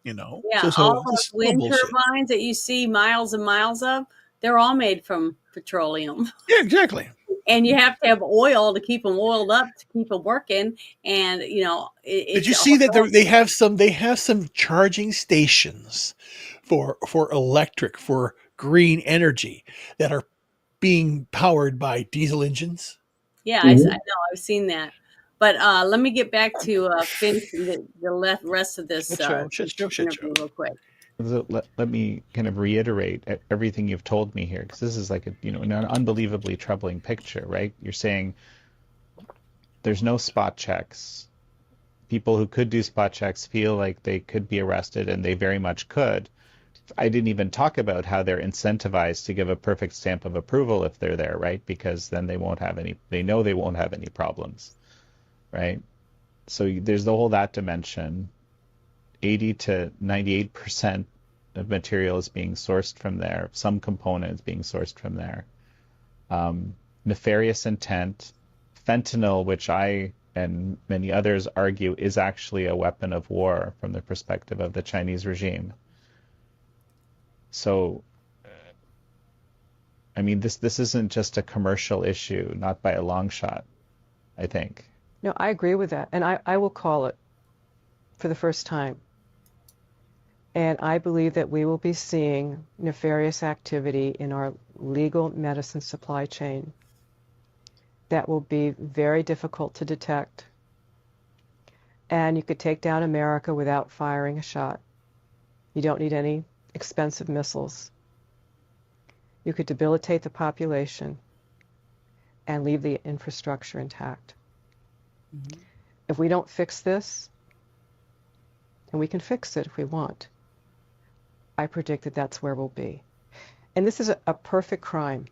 you know. Yeah, all those wind turbines that you see miles and miles of, they're all made from petroleum. Yeah, exactly. And you have to have oil to keep them oiled up to keep them working. And did you see that they have some charging stations for electric, for green energy that are being powered by diesel engines? Yeah, I know. I've seen that. But let me get back to finish the rest of this interview real quick. Let me kind of reiterate everything you've told me here, because this is like an unbelievably troubling picture, right? You're saying there's no spot checks. People who could do spot checks feel like they could be arrested, and they very much could. I didn't even talk about how they're incentivized to give a perfect stamp of approval if they're there, right? Because then they won't have any problems, right? So there's the whole that dimension. 80 to 98% of material is being sourced from there. Some components being sourced from there. Nefarious intent. Fentanyl, which I and many others argue is actually a weapon of war from the perspective of the Chinese regime. So, I mean, this isn't just a commercial issue, not by a long shot, I think. No, I agree with that. And I will call it for the first time. And I believe that we will be seeing nefarious activity in our legal medicine supply chain that will be very difficult to detect. And you could take down America without firing a shot. You don't need any expensive missiles. You could debilitate the population and leave the infrastructure intact. Mm-hmm. If we don't fix this, and we can fix it if we want, I predict that that's where we'll be. And this is a perfect crime.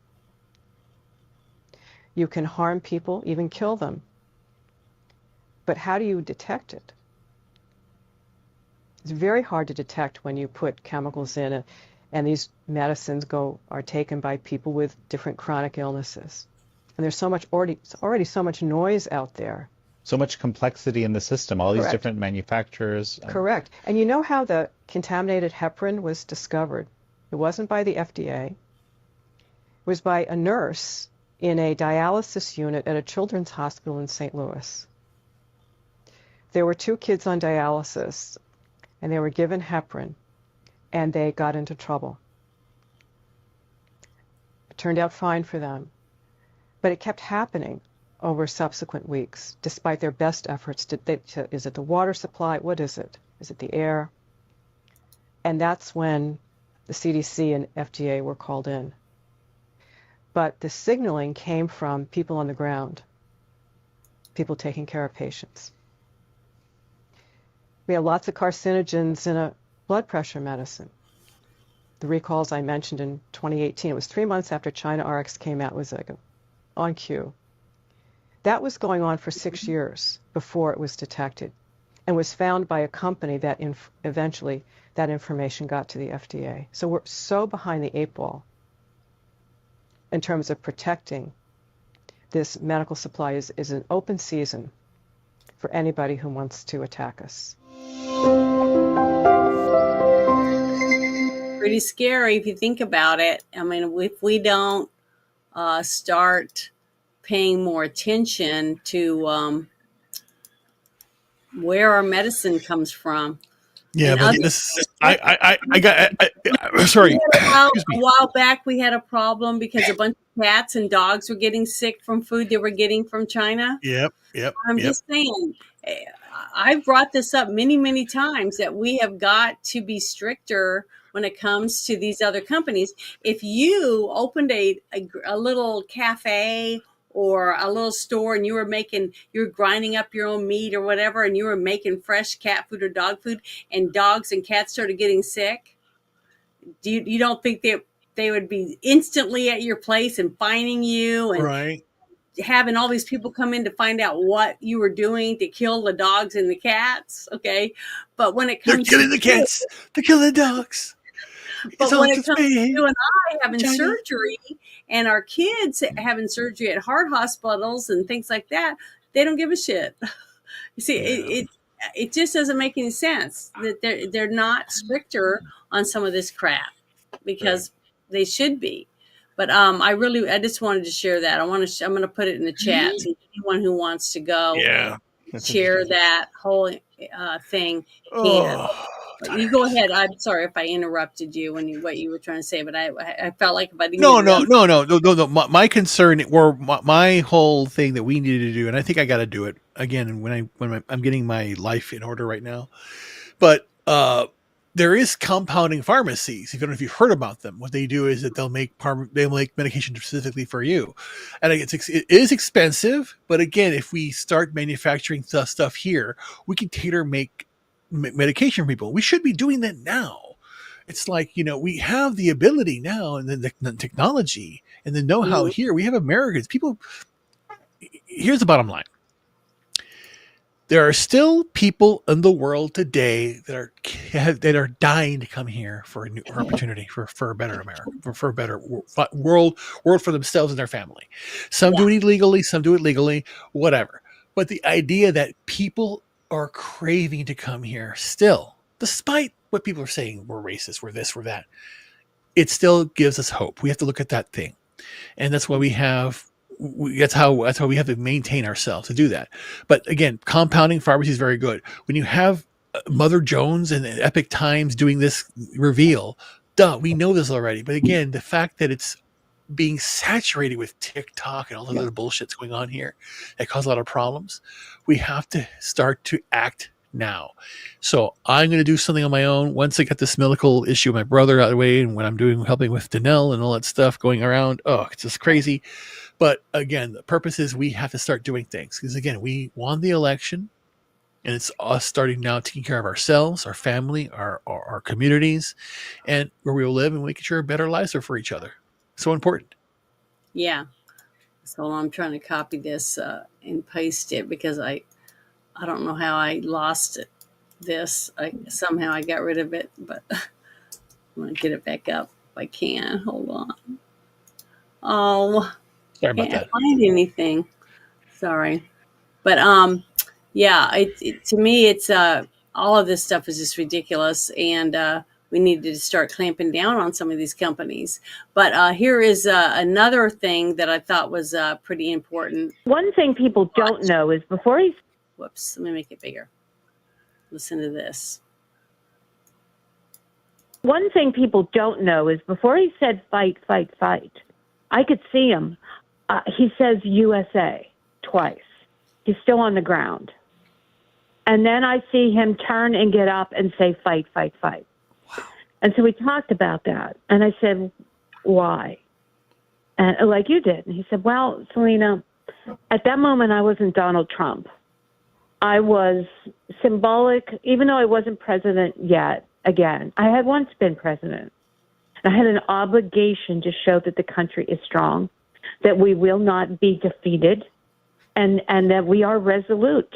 You can harm people, even kill them. But how do you detect it? It's very hard to detect when you put chemicals in it, and these medicines are taken by people with different chronic illnesses. And there's already so much noise out there. So much complexity in the system, all these Correct. Different manufacturers. Correct. And you know how the contaminated heparin was discovered? It wasn't by the FDA. It was by a nurse in a dialysis unit at a children's hospital in St. Louis. There were 2 kids on dialysis, and they were given heparin, and they got into trouble. It turned out fine for them. But it kept happening over subsequent weeks, despite their best efforts. Is it the water supply? What is it? Is it the air? And that's when the CDC and FDA were called in. But the signaling came from people on the ground, people taking care of patients. We have lots of carcinogens in a blood pressure medicine. The recalls I mentioned in 2018, it was 3 months after China RX came out, it was like on cue. That was going on for 6 years before it was detected, and was found by a company that eventually that information got to the FDA. So we're so behind the 8 ball in terms of protecting this medical supply is an open season for anybody who wants to attack us. Pretty scary if you think about it. I mean, if we don't start paying more attention to where our medicine comes from. Yeah, And but other, this, I got, sorry, a excuse me. while back, we had a problem because a bunch of cats and dogs were getting sick from food they were getting from China. Yep. I'm just saying, I've brought this up many, many times that we have got to be stricter when it comes to these other companies. If you opened a little cafe or a little store and you're grinding up your own meat or whatever, and you were making fresh cat food or dog food, and dogs and cats started getting sick, you don't think they would be instantly at your place and fining you and Right. having all these people come in to find out what you were doing to kill the dogs and the cats? Okay, but when it They're comes killing to the cats. They're killing the dogs. but It's all when it just comes to me. you and I having China. surgery and our kids having surgery at heart hospitals and things like that, they don't give a shit. You see, it just doesn't make any sense that they're not stricter on some of this crap, because they should be. But I just wanted to share that. I'm going to put it in the chat. So anyone who wants to go Yeah. That's share interesting. that whole thing can. Oh, You go ahead. I'm sorry if I interrupted you when what you were trying to say, but I felt like if I didn't no, get it no, out. no, no, no, no, no. My concern, or my whole thing that we needed to do, and I think I got to do it again when I'm getting my life in order right now. But there is compounding pharmacies. I don't know if you've heard about them. What they do is that they'll make medication specifically for you, and it is expensive. But again, if we start manufacturing stuff here, we can tailor make medication for people. We should be doing that now. It's like, we have the ability now, and the technology and the know-how Mhm. here. We have Americans. People. Here's the bottom line. There are still people in the world today that are dying to come here for a new opportunity, for a better America, for a better world for themselves and their family. Some do it illegally, some do it legally, whatever. But the idea that people are craving to come here still, despite what people are saying, we're racist, we're this, we're that, it still gives us hope. We have to look at that thing, and that's why that's how we have to maintain ourselves to do that. But again, compounding pharmacy is very good. When you have Mother Jones and Epic Times doing this reveal, we know this already. But again, the fact that it's being saturated with TikTok and all the other bullshit's going on here that cause a lot of problems, we have to start to act now. So I'm going to do something on my own once I get this medical issue with my brother out of the way, and when I'm helping with Danelle and all that stuff going around, it's just crazy. But again, the purpose is we have to start doing things, because again, we won the election, and it's us starting now taking care of ourselves, our family, our communities, and where we will live, and making sure better lives are for each other. So important. Yeah. So I'm trying to copy this and paste it because I don't know how I lost it. Somehow I got rid of it, but I'm going to get it back up if I can. Hold on. Oh, Sorry about can't that. find anything. Sorry. But yeah, to me, it's all of this stuff is just ridiculous, and we need to start clamping down on some of these companies. But here is another thing that I thought was pretty important. One thing people don't know is before he... Whoops, let me make it bigger. Listen to this. One thing people don't know is before he said fight, fight, fight, I could see him. He says USA twice. He's still on the ground. And then I see him turn and get up and say fight, fight, fight. Wow. And so we talked about that. And I said, why? And like you did. And he said, well, Selena, at that moment I wasn't Donald Trump. I was symbolic, even though I wasn't president yet. Again, I had once been president. I had an obligation to show that the country is strong, that we will not be defeated, and that we are resolute.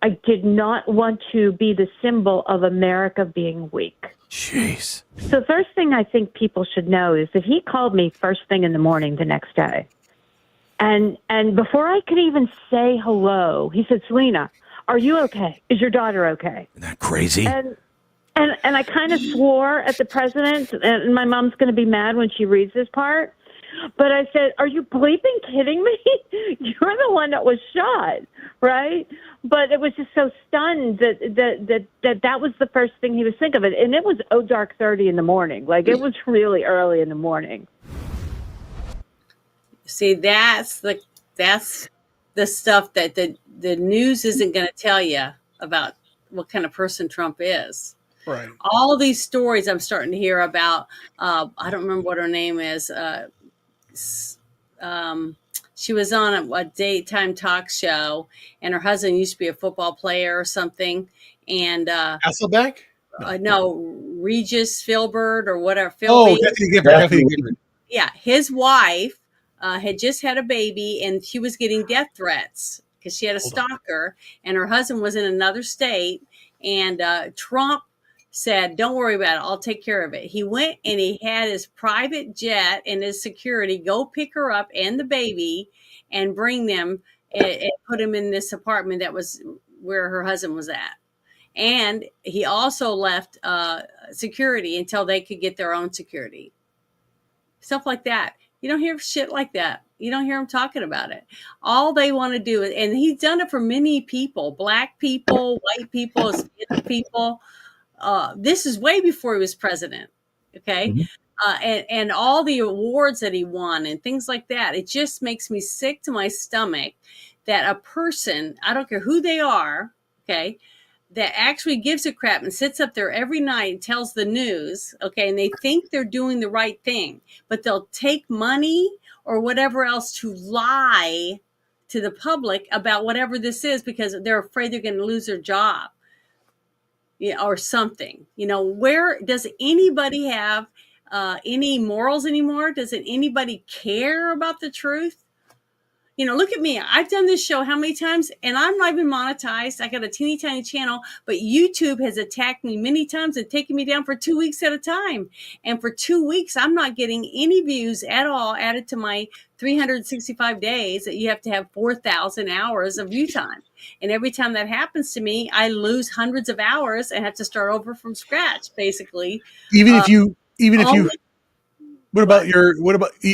I did not want to be the symbol of America being weak. Jeez. So the first thing I think people should know is that he called me first thing in the morning the next day. And before I could even say hello, he said, "Selena, are you okay? Is your daughter okay?" Isn't that crazy? And I kind of swore at the president, and my mom's going to be mad when she reads this part. But I said, "Are you bleeping kidding me? You're the one that was shot, right?" But it was just so stunned that was the first thing he was thinking of it, and it was dark 30 in the morning. Like, it was really early in the morning. See, that's the stuff that the news isn't going to tell you about what kind of person Trump is. Right. All these stories I'm starting to hear about. I don't remember what her name is. She was on a daytime talk show, and her husband used to be a football player or something. And Hasselbeck? no, Regis Philbert or whatever. Oh, Kathy Gifford. Yeah, his wife had just had a baby, and she was getting death threats because she had a stalker, and her husband was in another state. And Trump said, "Don't worry about it. I'll take care of it." He went and he had his private jet and his security go pick her up and the baby and bring them and put him in this apartment that was where her husband was at. And he also left security until they could get their own security. Stuff like that. You don't hear shit like that. You don't hear them talking about it. All they want to do is, and he's done it for many people, black people, white people, Hispanic people. This is way before he was president. Okay. Mm-hmm. And all the awards that he won and things like that. It just makes me sick to my stomach that a person, I don't care who they are, okay, that actually gives a crap and sits up there every night and tells the news, okay, and they think they're doing the right thing, but they'll take money or whatever else to lie to the public about whatever this is because they're afraid they're going to lose their job, or something. Where does anybody have any morals anymore? Doesn't anybody care about the truth? Look at me. I've done this show how many times, and I'm not even monetized. I got a teeny tiny channel, but YouTube has attacked me many times and taken me down for 2 weeks at a time. And for 2 weeks, I'm not getting any views at all added to my 365 days that you have to have 4,000 hours of view time. And every time that happens to me, I lose hundreds of hours and have to start over from scratch, basically. Even if you What about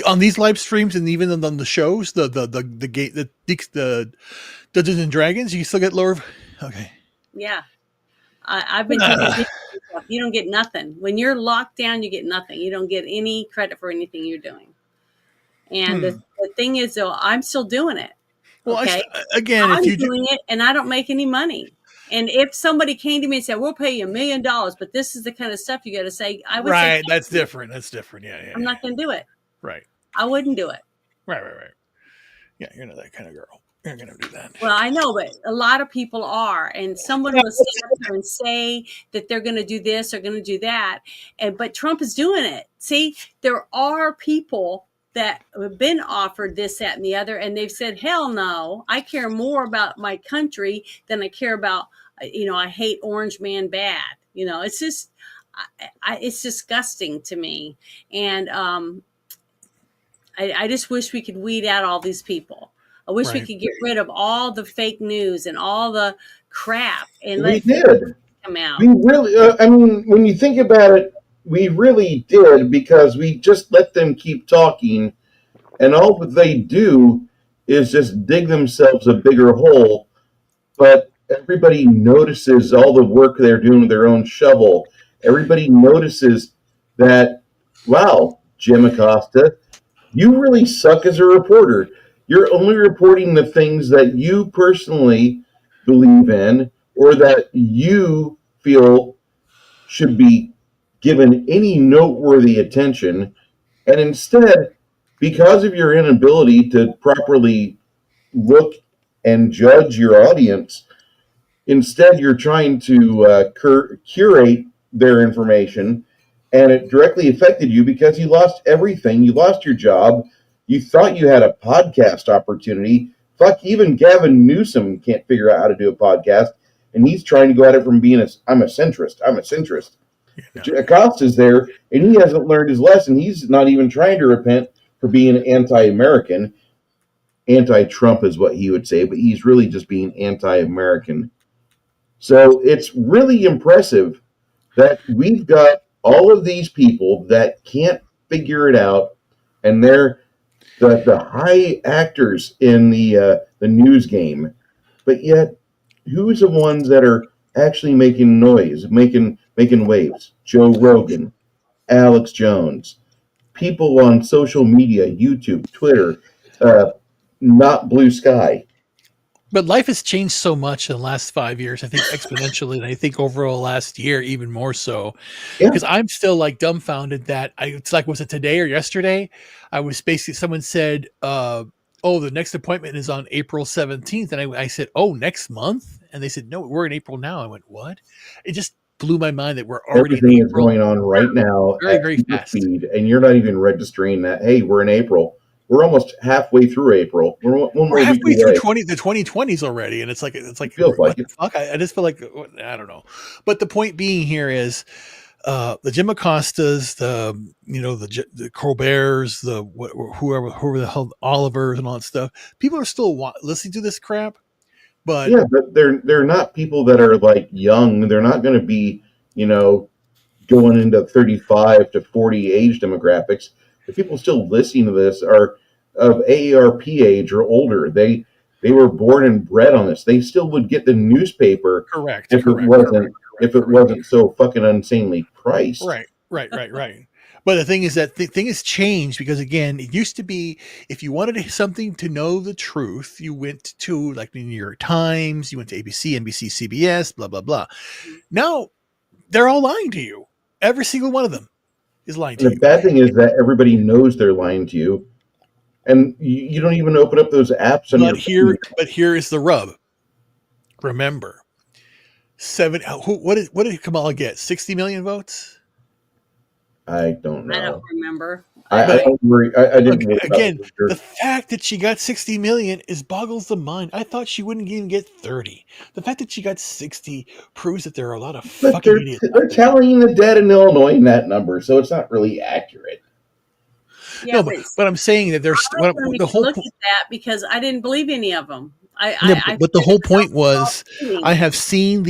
on these live streams and even on the shows, the Dungeons and Dragons, you still get lower? Okay. Yeah. I've been taking stuff. You don't get nothing. When you're locked down, you get nothing. You don't get any credit for anything you're doing. And the thing is, though, I'm still doing it. Okay. Well, I'm doing it and I don't make any money. And if somebody came to me and said, "We'll pay you $1 million, but this is the kind of stuff you got to say," I would say, that's different. That's different. Yeah. I'm not going to do it. Right. I wouldn't do it. Right. Yeah, you're not that kind of girl. You're going to do that. Well, I know, but a lot of people are, and someone will stand up there and say that they're going to do this or going to do that, but Trump is doing it. See, there are people that have been offered this, that, and the other, and they've said, "Hell no, I care more about my country than I care about, I hate Orange Man bad." It's just, it's disgusting to me. And I just wish we could weed out all these people. I wish we could get rid of all the fake news and all the crap and let it come out. We really, when you think about it, we really did, because we just let them keep talking, and all that they do is just dig themselves a bigger hole. But everybody notices all the work they're doing with their own shovel. Everybody notices that, wow, Jim Acosta, you really suck as a reporter. You're only reporting the things that you personally believe in or that you feel should be given any noteworthy attention. And instead, because of your inability to properly look and judge your audience, instead you're trying to curate their information, and it directly affected you because you lost everything. You lost your job. You thought you had a podcast opportunity. Fuck, even Gavin Newsom can't figure out how to do a podcast, and he's trying to go at it from being I'm a centrist. Yeah. Acosta's there, and he hasn't learned his lesson. He's not even trying to repent for being anti-American. anti-Trump is what he would say, but he's really just being anti-American. So it's really impressive that we've got all of these people that can't figure it out, and they're the high actors in the news game, but yet who's the ones that are actually making noise, making waves? Joe Rogan, Alex Jones, people on social media, YouTube, Twitter, not Blue Sky. But life has changed so much in the last 5 years. I think exponentially, and I think over the last year even more so. Yeah. Because I'm still like dumbfounded that it's like, was it today or yesterday? I was basically, someone said, "Oh, the next appointment is on April 17th," and I said, "Oh, next month?" And they said, "No, we're in April now." I went, "What?" It just blew my mind that we're already in Everything is April. going on right now Very, at very super fast. speed, and you're not even registering that. Hey, we're in April. We're almost halfway through April. We're one We're more week halfway through away. the 2020s already, and it's like It feels what like it. the fuck? I just feel like I don't know. But the point being here is the Jim Acostas, the Colberts, whoever the hell Olivers and all that stuff. People are still listening to this crap, but Yeah, but they're not people that are like young. They're not going to be, you know, going into 35 to 40 age demographics. The people still listening to this are of AARP age or older. They were born and bred on this. They still would get the newspaper correct, if correct, correct, it correct. wasn't so fucking insanely priced. Right. But the thing is that the thing has changed because again, it used to be if you wanted something to know the truth, you went to like the New York Times, you went to ABC, NBC, CBS, blah blah blah. Now they're all lying to you. Every single one of them is lying And to the you. bad thing is that everybody knows they're lying to you, and you don't even open up those apps on your phone. But here is the rub. Remember, what did Kamala get? 60 million votes. I don't I don't know. remember. I don't worry. I didn't worry about Again, the the fact that she got 60 million is boggles the mind. I thought she wouldn't even get 30. The fact that she got 60 proves that there are a lot of But fucking idiots out they're there. tallying the dead in Illinois in that number, so it's not really accurate. Yeah, No, but I'm saying that there's I don't the whole look at that because I didn't believe any of them. no, I but the figured whole it was point was all I have seen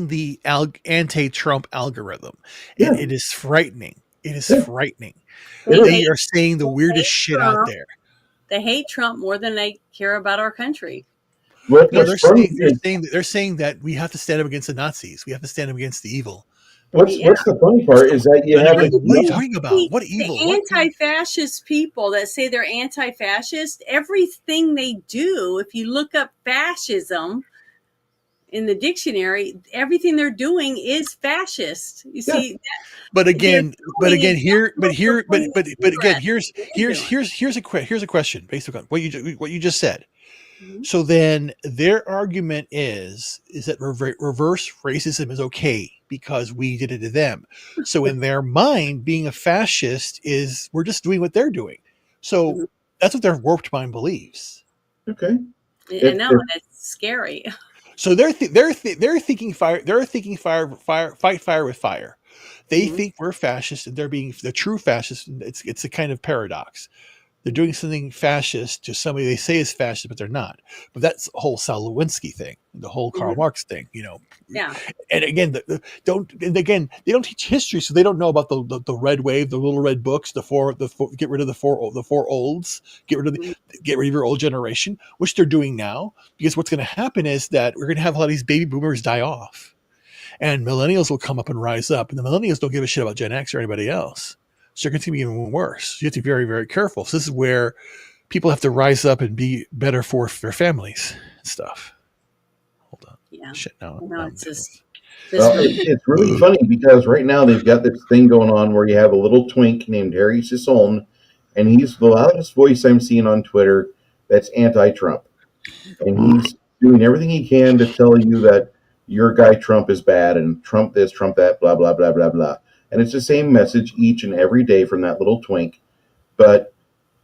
the anti-Trump algorithm, and Yeah. it is frightening. It is Yeah. frightening. It They is. are saying the weirdest shit out there. They hate Trump more than they care about our country. What, No, what's funny is they're saying that we have to stand up against the Nazis. We have to stand up against the evil. Yeah. what's the funny part is that you And have a what are you young, talking about? What evil? The anti-fascist people that say they're anti-fascist, everything they do, if you look up fascism in the dictionary, everything they're doing is fascist. You Yeah. see, But again, again, here's a question based on what you just said. Mhm. So then their argument is that reverse racism is okay because we did it to them. So in their mind, being a fascist is we're just doing what they're doing. So Mhm. that's what their warped mind believes. okay. I know, and it's scary. So they're thinking fire. They're thinking fight fire with fire. They Mhm. think we're fascist and they're being the true fascist. It's a kind of paradox. They're doing something fascist to somebody they say is fascist, but they're not. But that's the whole Saul Lewinsky thing, the whole Karl Mhm. Marx thing, Yeah. And again, they don't teach history, so they don't know about the red wave, the little red books, get rid of the four olds, Mhm. get rid of your old generation, which they're doing now. Because what's going to happen is that we're going to have a lot of these baby boomers die off, and millennials will come up and rise up, and the millennials don't give a shit about Gen X or anybody else. So it's going to be even worse. You have to be very, very careful. So this is where people have to rise up and be better for their families and stuff. Hold on. Yeah. Shit, no. No, it's just Well, it's really funny because right now they've got this thing going on where you have a little twink named Harry Sisson, and he's the loudest voice I'm seeing on Twitter that's anti-Trump, and he's doing everything he can to tell you that your guy Trump is bad and Trump this, Trump that, blah blah blah blah blah. And it's the same message each and every day from that little twink. But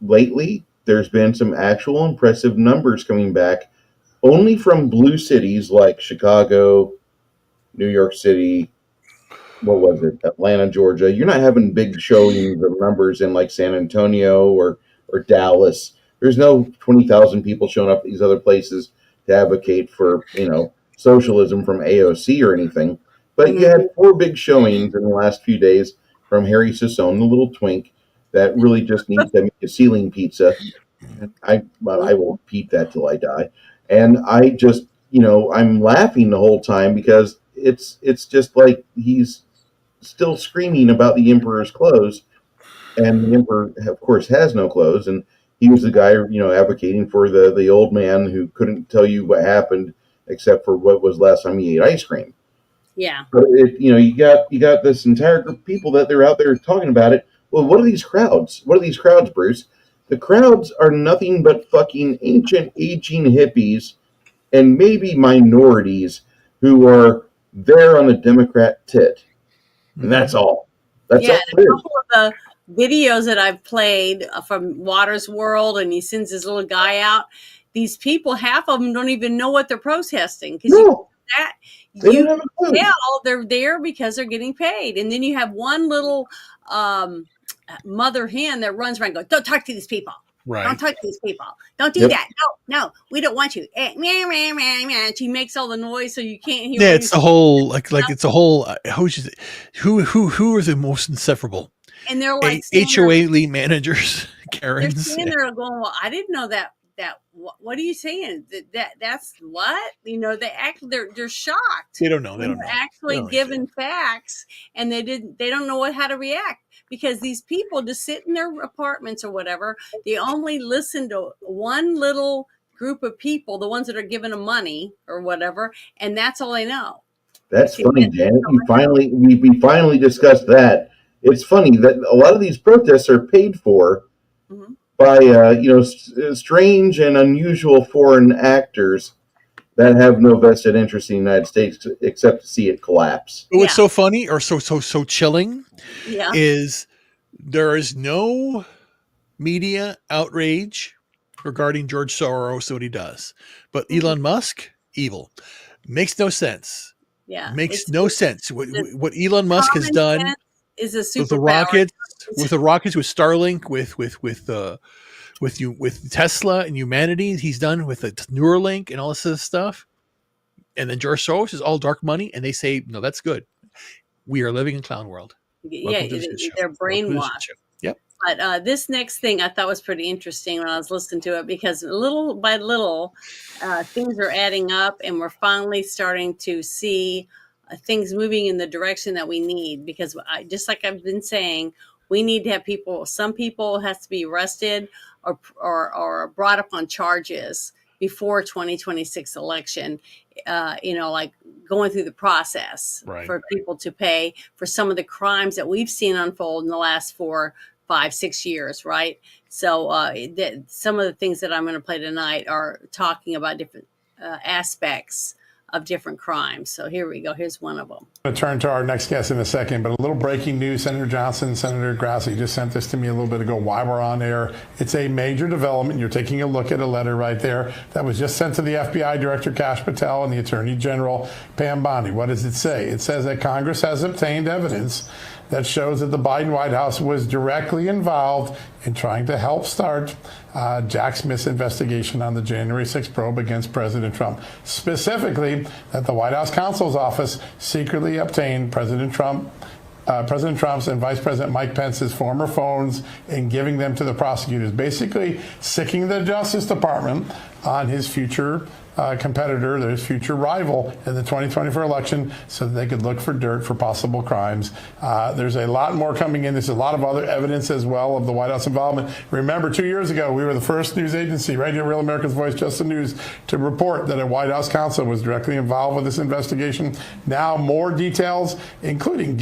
lately, there's been some actual impressive numbers coming back, only from blue cities like Chicago, New York City, what was it, Atlanta, Georgia. You're not having big showings of numbers in like San Antonio or Dallas. There's no 20,000 people showing up at these other places to advocate for, socialism from AOC or anything. But you had 4 big showings in the last few days from Harry Sassone, the little twink that really just needs to make a ceiling pizza. I will eat that till I die. And I just, I'm laughing the whole time because it's just like he's still screaming about the emperor's clothes, and the emperor, of course, has no clothes. And he was the guy, advocating for the old man who couldn't tell you what happened except for what was last time he ate ice cream. Yeah. But you got this entire group of people that they're out there talking about it. Well, what are these crowds? What are these crowds, Bruce? The crowds are nothing but fucking ancient, aging hippies and maybe minorities who are there on the Democrat tit. And that's all. That's all a couple of the videos that I've played from Waters World, and he sends his little guy out. These people, half of them don't even know what they're protesting, because you can tell they're there because they're getting paid. And then you have one little mother hen that runs around and goes, "Don't talk to these people. Right. Don't talk to these people. Don't do that. No, we don't want you." She makes all the noise so you can't hear. Yeah, it's the whole it's a whole who are the most insufferable? And they're like HOA lead managers, Karens. They're standing there going, "Well, I didn't know that. What are you saying? That's what?" They're shocked. They don't know. They're actually given facts, and they don't know how to react, because these people just sit in their apartments or whatever. They only listen to one little group of people, the ones that are giving them money or whatever, and that's all they know. That's funny, Janet. We finally discussed that. It's funny that a lot of these protests are paid for by strange and unusual foreign actors that have no vested interest in the United States except to see it collapse. What's so funny or so chilling Yeah. is there is no media outrage regarding George Soros and what he does. But Elon Musk, evil. Makes no sense. Yeah. Makes no sense. What Elon Musk has done is a superpower. with the rockets, with Starlink, with Tesla and humanity, he's done with the Neuralink and all this other stuff. And then George Soros is all dark money, and they say, no, that's good. We are living in clown world. Yeah, they're brainwashed. Yep. But this next thing I thought was pretty interesting when I was listening to it, because little by little, things are adding up, and we're finally starting to see things moving in the direction that we need. Because just like I've been saying, we need to have some people has to be arrested or brought up on charges before 2026 election, like going through the process for people to pay for some of the crimes that we've seen unfold in the last 4, 5, 6 years, right? So some of the things that I'm going to play tonight are talking about different aspects of different crimes. So here we go. Here's one of them. I'm going to turn to our next guest in a second, but a little breaking news. Senator Johnson, Senator Grassley just sent this to me a little bit ago while we're on air. It's a major development. You're taking a look at a letter right there that was just sent to the FBI Director Kash Patel and the Attorney General Pam Bondi. What does it say? It says that Congress has obtained evidence that shows that the Biden White House was directly involved in trying to help start Jack Smith's investigation on the January 6th probe against President Trump. Specifically, that the White House counsel's office secretly obtained President Trump's and Vice President Mike Pence's former phones and giving them to the prosecutors, basically sicking the Justice Department on his future competitor, their future rival in the 2024 election, so that they could look for dirt for possible crimes. There's a lot more coming in. There's a lot of other evidence as well of the White House involvement. Remember, 2 years ago, we were the first news agency, right here, Real America's Voice, Just the News, to report that a White House counsel was directly involved with this investigation. Now, more details, including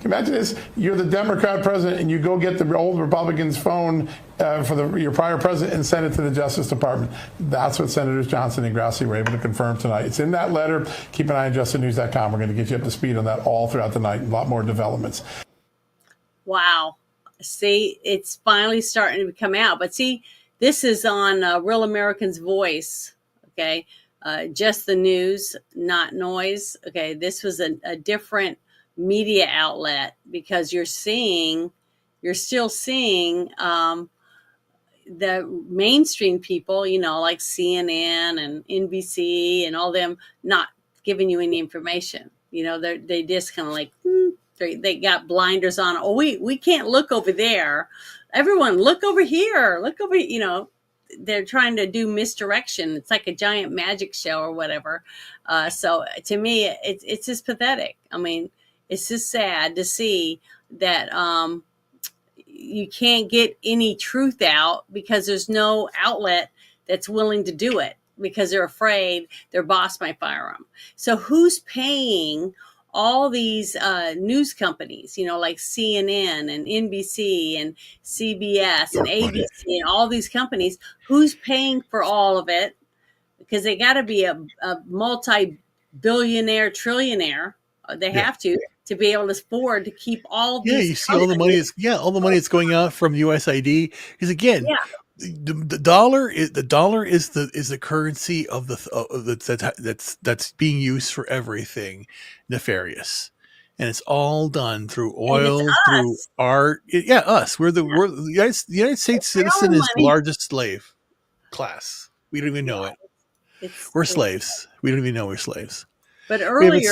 imagine this, you're the Democrat president and you go get the old Republican's phone for your prior president and send it to the Justice Department. That's what Senators Johnson and Grassley were able to confirm tonight. It's in that letter. Keep an eye on justthenews.com. We're going to get you up to speed on that all throughout the night. A lot more developments. Wow. See, it's finally starting to come out. But see, this is on Real American's Voice. Okay. Just the News, not noise. Okay. This was a different media outlet, because you're still seeing the mainstream people, like CNN and NBC and all them, not giving you any information. They just kind of like, they got blinders on. Oh, we can't look over there. Everyone look over here. Look over, they're trying to do misdirection. It's like a giant magic show or whatever. So to me, it's just pathetic. I mean, it's just sad to see that you can't get any truth out because there's no outlet that's willing to do it because they're afraid their boss might fire them. So who's paying all these news companies, like CNN and NBC and CBS and ABC and all these companies? Who's paying for all of it? Because they got to be a multi-billionaire, trillionaire. They have to be able to afford to keep all these. Yeah, you see all the money that's going out from USID. Because again, the dollar is the currency of that's being used for everything nefarious, and it's all done through oil, through art. Us. We're the United States citizen is the largest slave class. We don't even know it. We're slaves. We don't even know we're slaves. But earlier, we have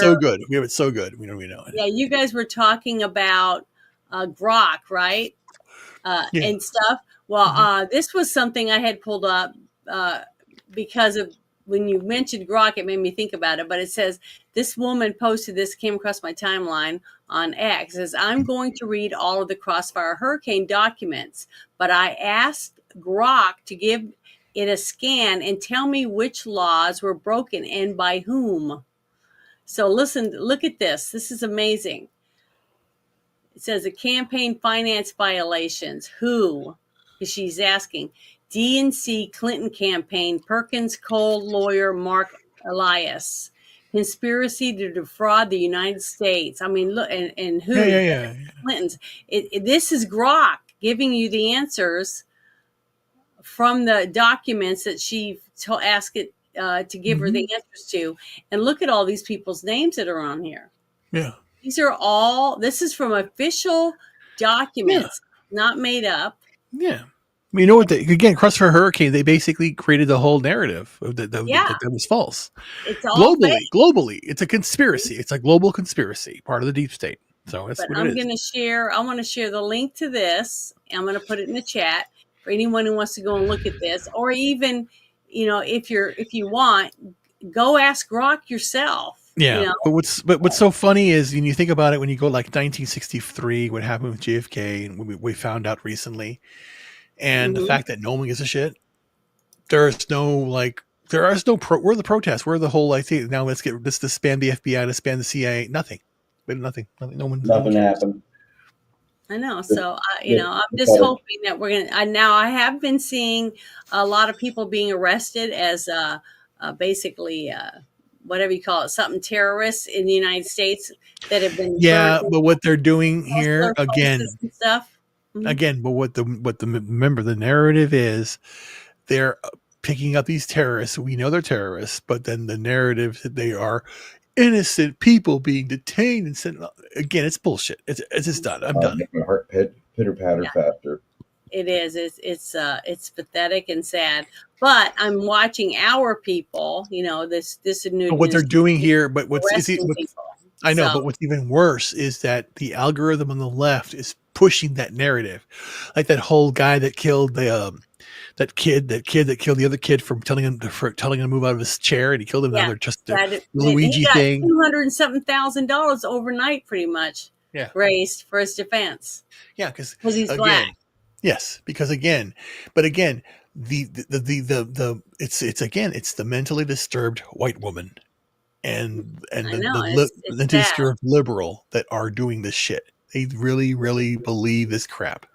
it so good. We don't even know it. Yeah, you guys were talking about grok, right? And stuff. Well, this was something I had pulled up because of when you mentioned grok, it made me think about it. But it says this woman posted this, came across my timeline on X. It says, I'm going to read all of the Crossfire Hurricane documents, but I asked grok to give it a scan and tell me which laws were broken and by whom. So listen, look at this. This is amazing. It says the campaign finance violations. Who? Because she's asking. DNC Clinton campaign, Perkins Cole lawyer Mark Elias. Conspiracy to defraud the United States. I mean, look, and who? Clintons. This is grok giving you the answers from the documents that she asked it to give her the answers to. And look at all these people's names that are on here. Yeah. These are this is from official documents, not made up. Yeah. You know what? Again, Crossfire Hurricane, they basically created the whole narrative that was false. It's all globally, it's a conspiracy. It's a global conspiracy, part of the deep state. So that's what it is. I want to share the link to this. I'm going to put it in the chat for anyone who wants to go and look at this, or even, if you want, go ask grok yourself. Yeah, but what's so funny is when you think about it, when you go like 1963, what happened with JFK, and we found out recently, and the fact that no one gives a shit. We're the protests. We're the whole idea. Now let's disband the FBI, disband the CIA. Nothing. Nothing. Nothing happened. I know. So, I'm just hoping that we're going to, now I have been seeing a lot of people being arrested as basically, whatever you call it, something terrorists in the United States that have been. Yeah. But what they're doing here again, stuff. Again, but remember the narrative is they're picking up these terrorists. We know they're terrorists, but then the narrative that they are innocent people being detained and sent. Again, it's bullshit. It's just done. I'm done. My heart pitter patter faster. It is. It's pathetic and sad. But I'm watching our people. This new. But what they're doing here, but I know, So, but what's even worse is that the algorithm on the left is pushing that narrative, like that whole guy that killed that kid that killed the other kid from telling him to move out of his chair, and he killed him. Luigi thing. $207,000 overnight, pretty much. Yeah. Raised for his defense. Yeah, because he's black. Yes, because again, it's the mentally disturbed white woman and the mentally disturbed liberal that are doing this shit. They really, really believe this crap.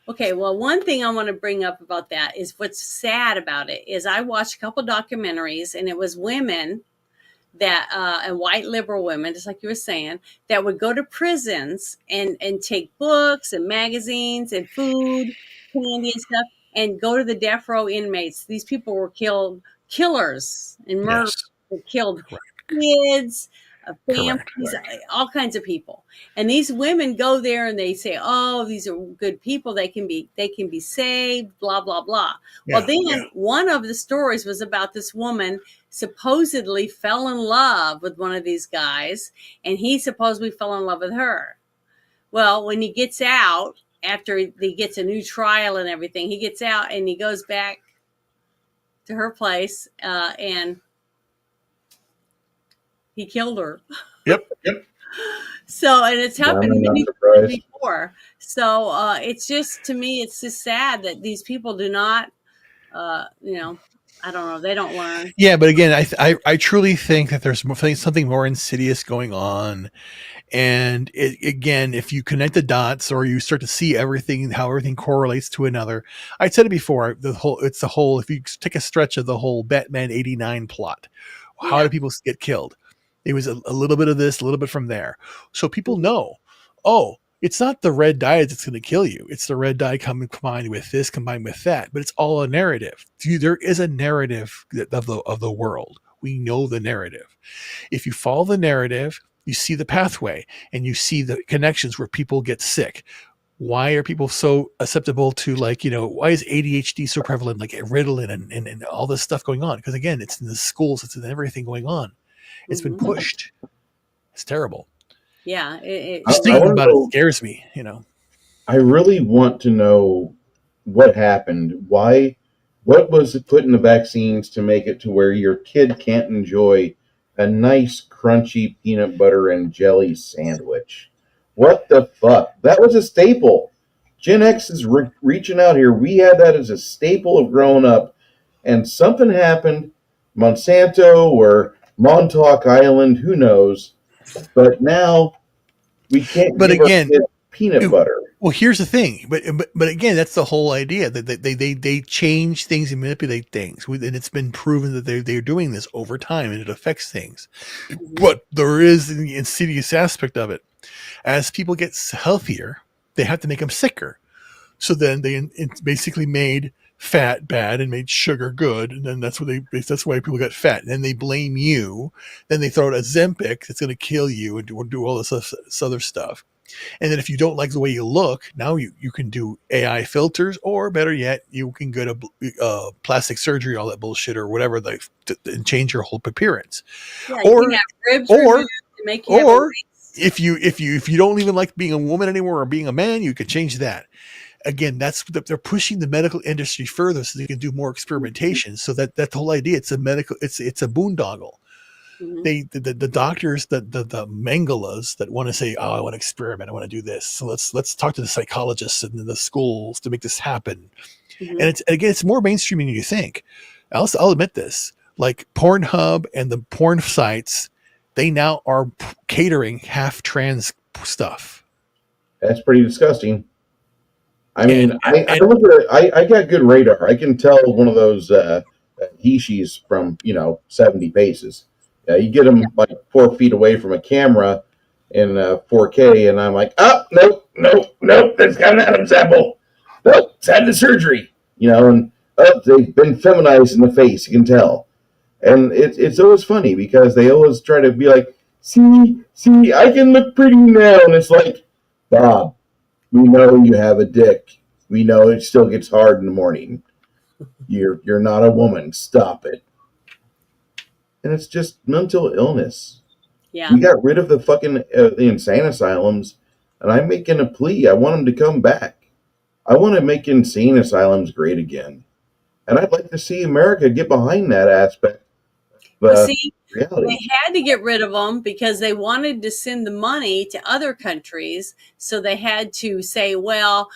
Okay, well, one thing I want to bring up about that is what's sad about it is I watched a couple documentaries, and it was women that and white liberal women, just like you were saying, that would go to prisons and take books and magazines and food, candy and stuff, and go to the death row inmates. These people were killers and murderers. They killed kids, families, all kinds of people. And these women go there and they say, "Oh, these are good people. They can be saved." Blah blah blah. Well, then one of the stories was about this woman supposedly fell in love with one of these guys, and he supposedly fell in love with her. Well, when he gets out after he gets a new trial and everything, he gets out and he goes back to her place, and he killed her. Yep. So, and it's happened I'm not many surprised. times before. So, it's just, to me, it's just sad that these people do not, I don't know, they don't learn. Yeah, but again, I truly think that there's something more insidious going on. And again, if you connect the dots or you start to see everything, how everything correlates to another, I said it before, if you take a stretch of the whole Batman 89 plot, how do people get killed? It was a little bit of this, a little bit from there. So people know, it's not the red dye that's going to kill you. It's the red dye combined with this, combined with that. But it's all a narrative. There is a narrative of the world. We know the narrative. If you follow the narrative, you see the pathway and you see the connections where people get sick. Why are people so susceptible to, why is ADHD so prevalent, like Ritalin and all this stuff going on? Because again, it's in the schools, it's in everything going on. It's been pushed. It's terrible. Yeah. Just thinking about it scares me, I really want to know what happened. What was put in the vaccines to make it to where your kid can't enjoy a nice crunchy peanut butter and jelly sandwich? What the fuck? That was a staple. Gen X is reaching out here. We had that as a staple of growing up, and something happened, Monsanto or Montauk Island, who knows? But now we can't give our kids peanut butter. Well, here's the thing, but again, that's the whole idea that they change things and manipulate things, and it's been proven that they're doing this over time, and it affects things. But there is an insidious aspect of it. As people get healthier, they have to make them sicker. So then it's basically made fat bad and made sugar good, and then that's why people get fat. And then they blame you. Then they throw out Ozempic that's going to kill you and do all this other stuff. And then if you don't like the way you look, now you can do AI filters, or better yet, you can get a plastic surgery, all that bullshit, or whatever, and change your whole appearance. Yeah, you can have ribs removed to make you have a race. if you don't even like being a woman anymore or being a man, you could change that. Again, they're pushing the medical industry further so they can do more experimentation. So that whole idea, it's a boondoggle. The doctors, the mangalas that want to say, I want to experiment, I want to do this. So let's talk to the psychologists and the schools to make this happen. And it's more mainstream than you think. I'll admit this. Like Pornhub and the porn sites, they now are catering half trans stuff. That's pretty disgusting. I mean, I got good radar. I can tell one of those he/she's from 70 paces. You get them like 4 feet away from a camera in 4K, and I'm like, nope, that's got an Adam's apple. Nope, it's had the surgery. And they've been feminized in the face. You can tell, and it's always funny because they always try to be like, see, I can look pretty now, and it's like, Bob, we know you have a dick. We know it still gets hard in the morning. You're not a woman. Stop it. And it's just mental illness. Yeah. We got rid of the fucking the insane asylums, and I'm making a plea. I want them to come back. I want to make insane asylums great again. And I'd like to see America get behind that aspect. See, reality. They had to get rid of them because they wanted to send the money to other countries. So they had to say, well,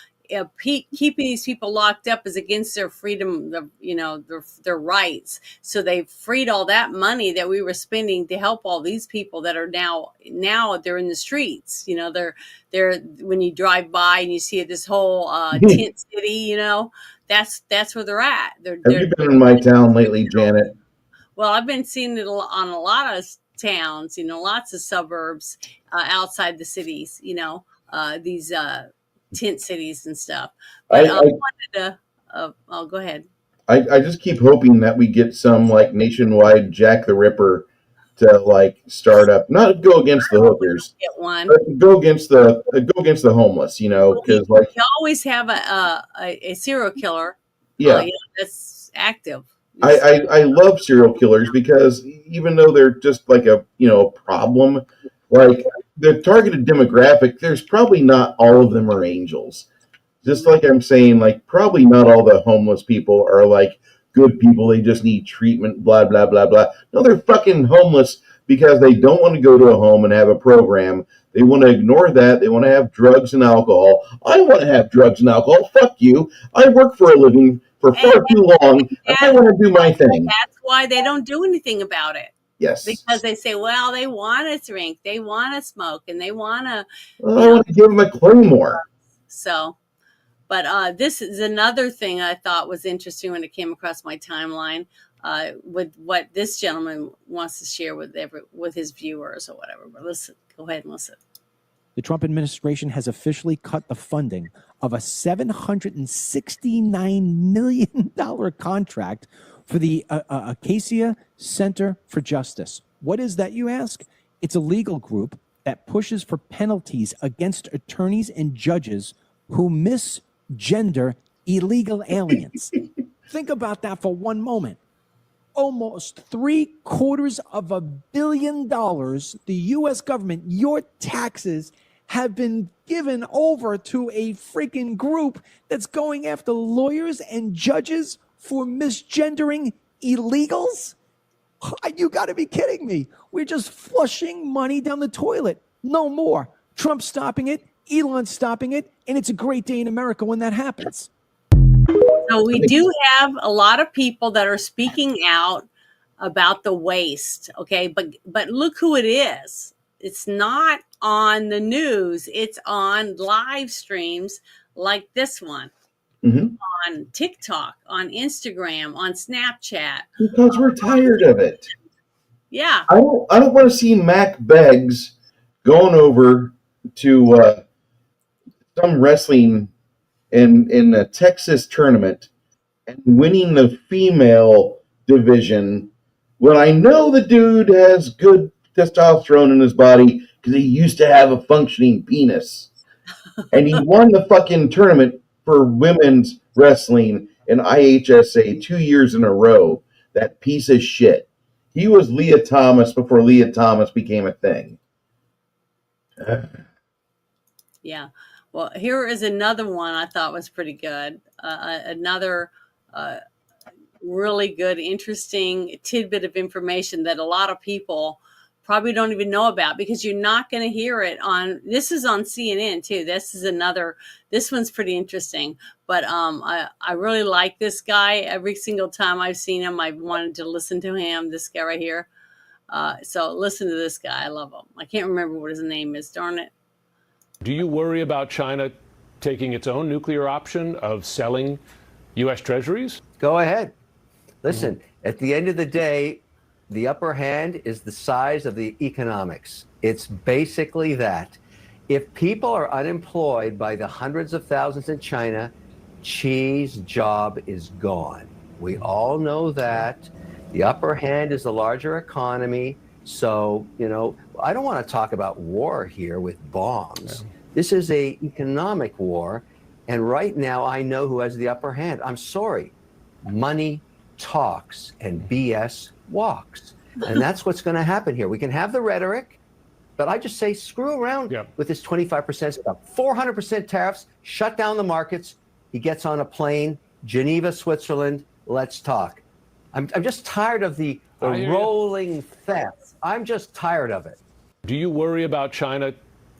keeping these people locked up is against their freedom, their rights. So they freed all that money that we were spending to help all these people that are now they're in the streets. They're when you drive by and you see this whole tent city, that's where they're at. Have you been in my town lately, Janet? Well, I've been seeing it on a lot of towns, lots of suburbs outside the cities, these tent cities and stuff. But I wanted to, I'll go ahead. I just keep hoping that we get some like nationwide Jack the Ripper to like start up, not go against the hookers, Get one. but go against the homeless, because like You always have a serial killer. yeah, That's active. I love serial killers because even though they're just like a problem, like the targeted demographic, there's probably not all of them are angels. Just like I'm saying, like probably not all the homeless people are like good people. They just need treatment, blah blah blah blah. No, they're fucking homeless because they don't want to go to a home and have a program. They want to ignore that. They want to have drugs and alcohol. I want to have drugs and alcohol. Fuck you. I work for a living for far too long, and I want to do my thing. That's why they don't do anything about it. Yes. Because they say, well, they want to drink, they want to smoke, and they want to. I want to give them a Claymore. So, but this is another thing I thought was interesting when it came across my timeline with what this gentleman wants to share with his viewers or whatever. But listen, go ahead and listen. The Trump administration has officially cut the funding of a $769 million contract for the Acacia Center for Justice. What is that, you ask? It's a legal group that pushes for penalties against attorneys and judges who misgender illegal aliens. Think about that for one moment. Almost $750 million, the U.S. government, your taxes, have been given over to a freaking group that's going after lawyers and judges for misgendering illegals? You got to be kidding me. We're just flushing money down the toilet. No more. Trump's stopping it. Elon's stopping it. And it's a great day in America when that happens. So we do have a lot of people that are speaking out about the waste. Okay. But look who it is. It's not on the news. It's on live streams like this one. Mm-hmm. On TikTok, on Instagram, on Snapchat. Because we're tired of it. Yeah. I don't want to see Mac Beggs going over to some wrestling in a Texas tournament and winning the female division when I know the dude has good testosterone in his body because he used to have a functioning penis. And he won the fucking tournament for women's wrestling in IHSA 2 years in a row. That piece of shit. He was Leah Thomas before Leah Thomas became a thing. Yeah. Well, here is another one I thought was pretty good. Another really good, interesting tidbit of information that a lot of people probably don't even know about because you're not going to hear it on. This is on CNN too. This one's pretty interesting. But I really like this guy. Every single time I've seen him, I've wanted to listen to him. This guy right here. So listen to this guy. I love him. I can't remember what his name is. Darn it. Do you worry about China taking its own nuclear option of selling U.S. treasuries? Go ahead. Listen, at the end of the day, the upper hand is the size of the economics. It's basically that. If people are unemployed by the hundreds of thousands in China, Xi's job is gone. We all know that. The upper hand is the larger economy. So, I don't want to talk about war here with bombs. Yeah. This is an economic war. And right now, I know who has the upper hand. I'm sorry. Money talks and BS walks. And that's what's going to happen here. We can have the rhetoric, but I just say screw around with this 25% stuff. 400% tariffs, shut down the markets. He gets on a plane, Geneva, Switzerland, let's talk. I'm just tired of the rolling theft. I'm just tired of it. Do you worry about China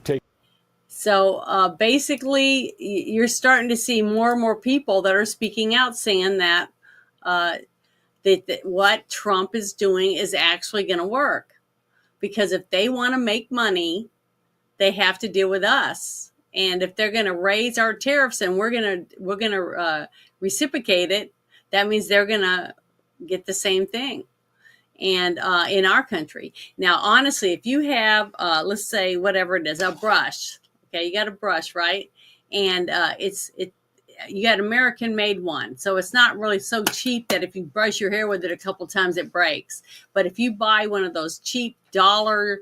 taking? So basically, you're starting to see more and more people that are speaking out saying that that what Trump is doing is actually going to work. Because if they want to make money, they have to deal with us. And if they're going to raise our tariffs and we're going to reciprocate it, that means they're going to get the same thing. And in our country. Now, honestly, if you have, let's say, whatever it is, a brush. Okay, you got a brush, right? And you got American made one. So it's not really so cheap that if you brush your hair with it a couple times, it breaks. But if you buy one of those cheap dollar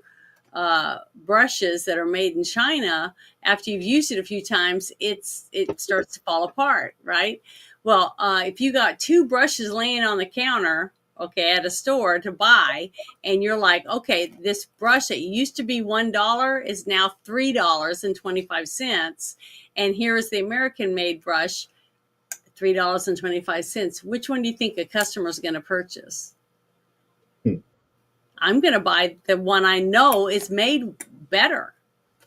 brushes that are made in China, after you've used it a few times, it starts to fall apart, right? Well, if you got two brushes laying on the counter, okay, at a store to buy, and you're like, okay, this brush that used to be $1 is now $3.25, and here is the American-made brush, $3.25. Which one do you think a customer is going to purchase? I'm going to buy the one I know is made better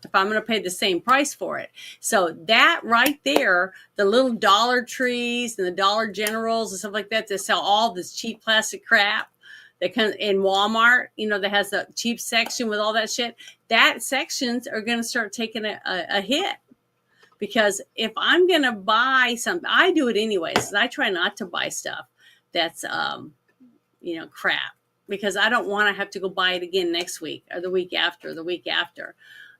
if I'm going to pay the same price for it. So that right there, the little Dollar Trees and the Dollar Generals and stuff like that sell all this cheap plastic crap that comes in Walmart, that has the cheap section with all that shit. That sections are going to start taking a hit. Because if I'm going to buy something, I do it anyways. I try not to buy stuff that's, crap, because I don't want to have to go buy it again next week or the week after,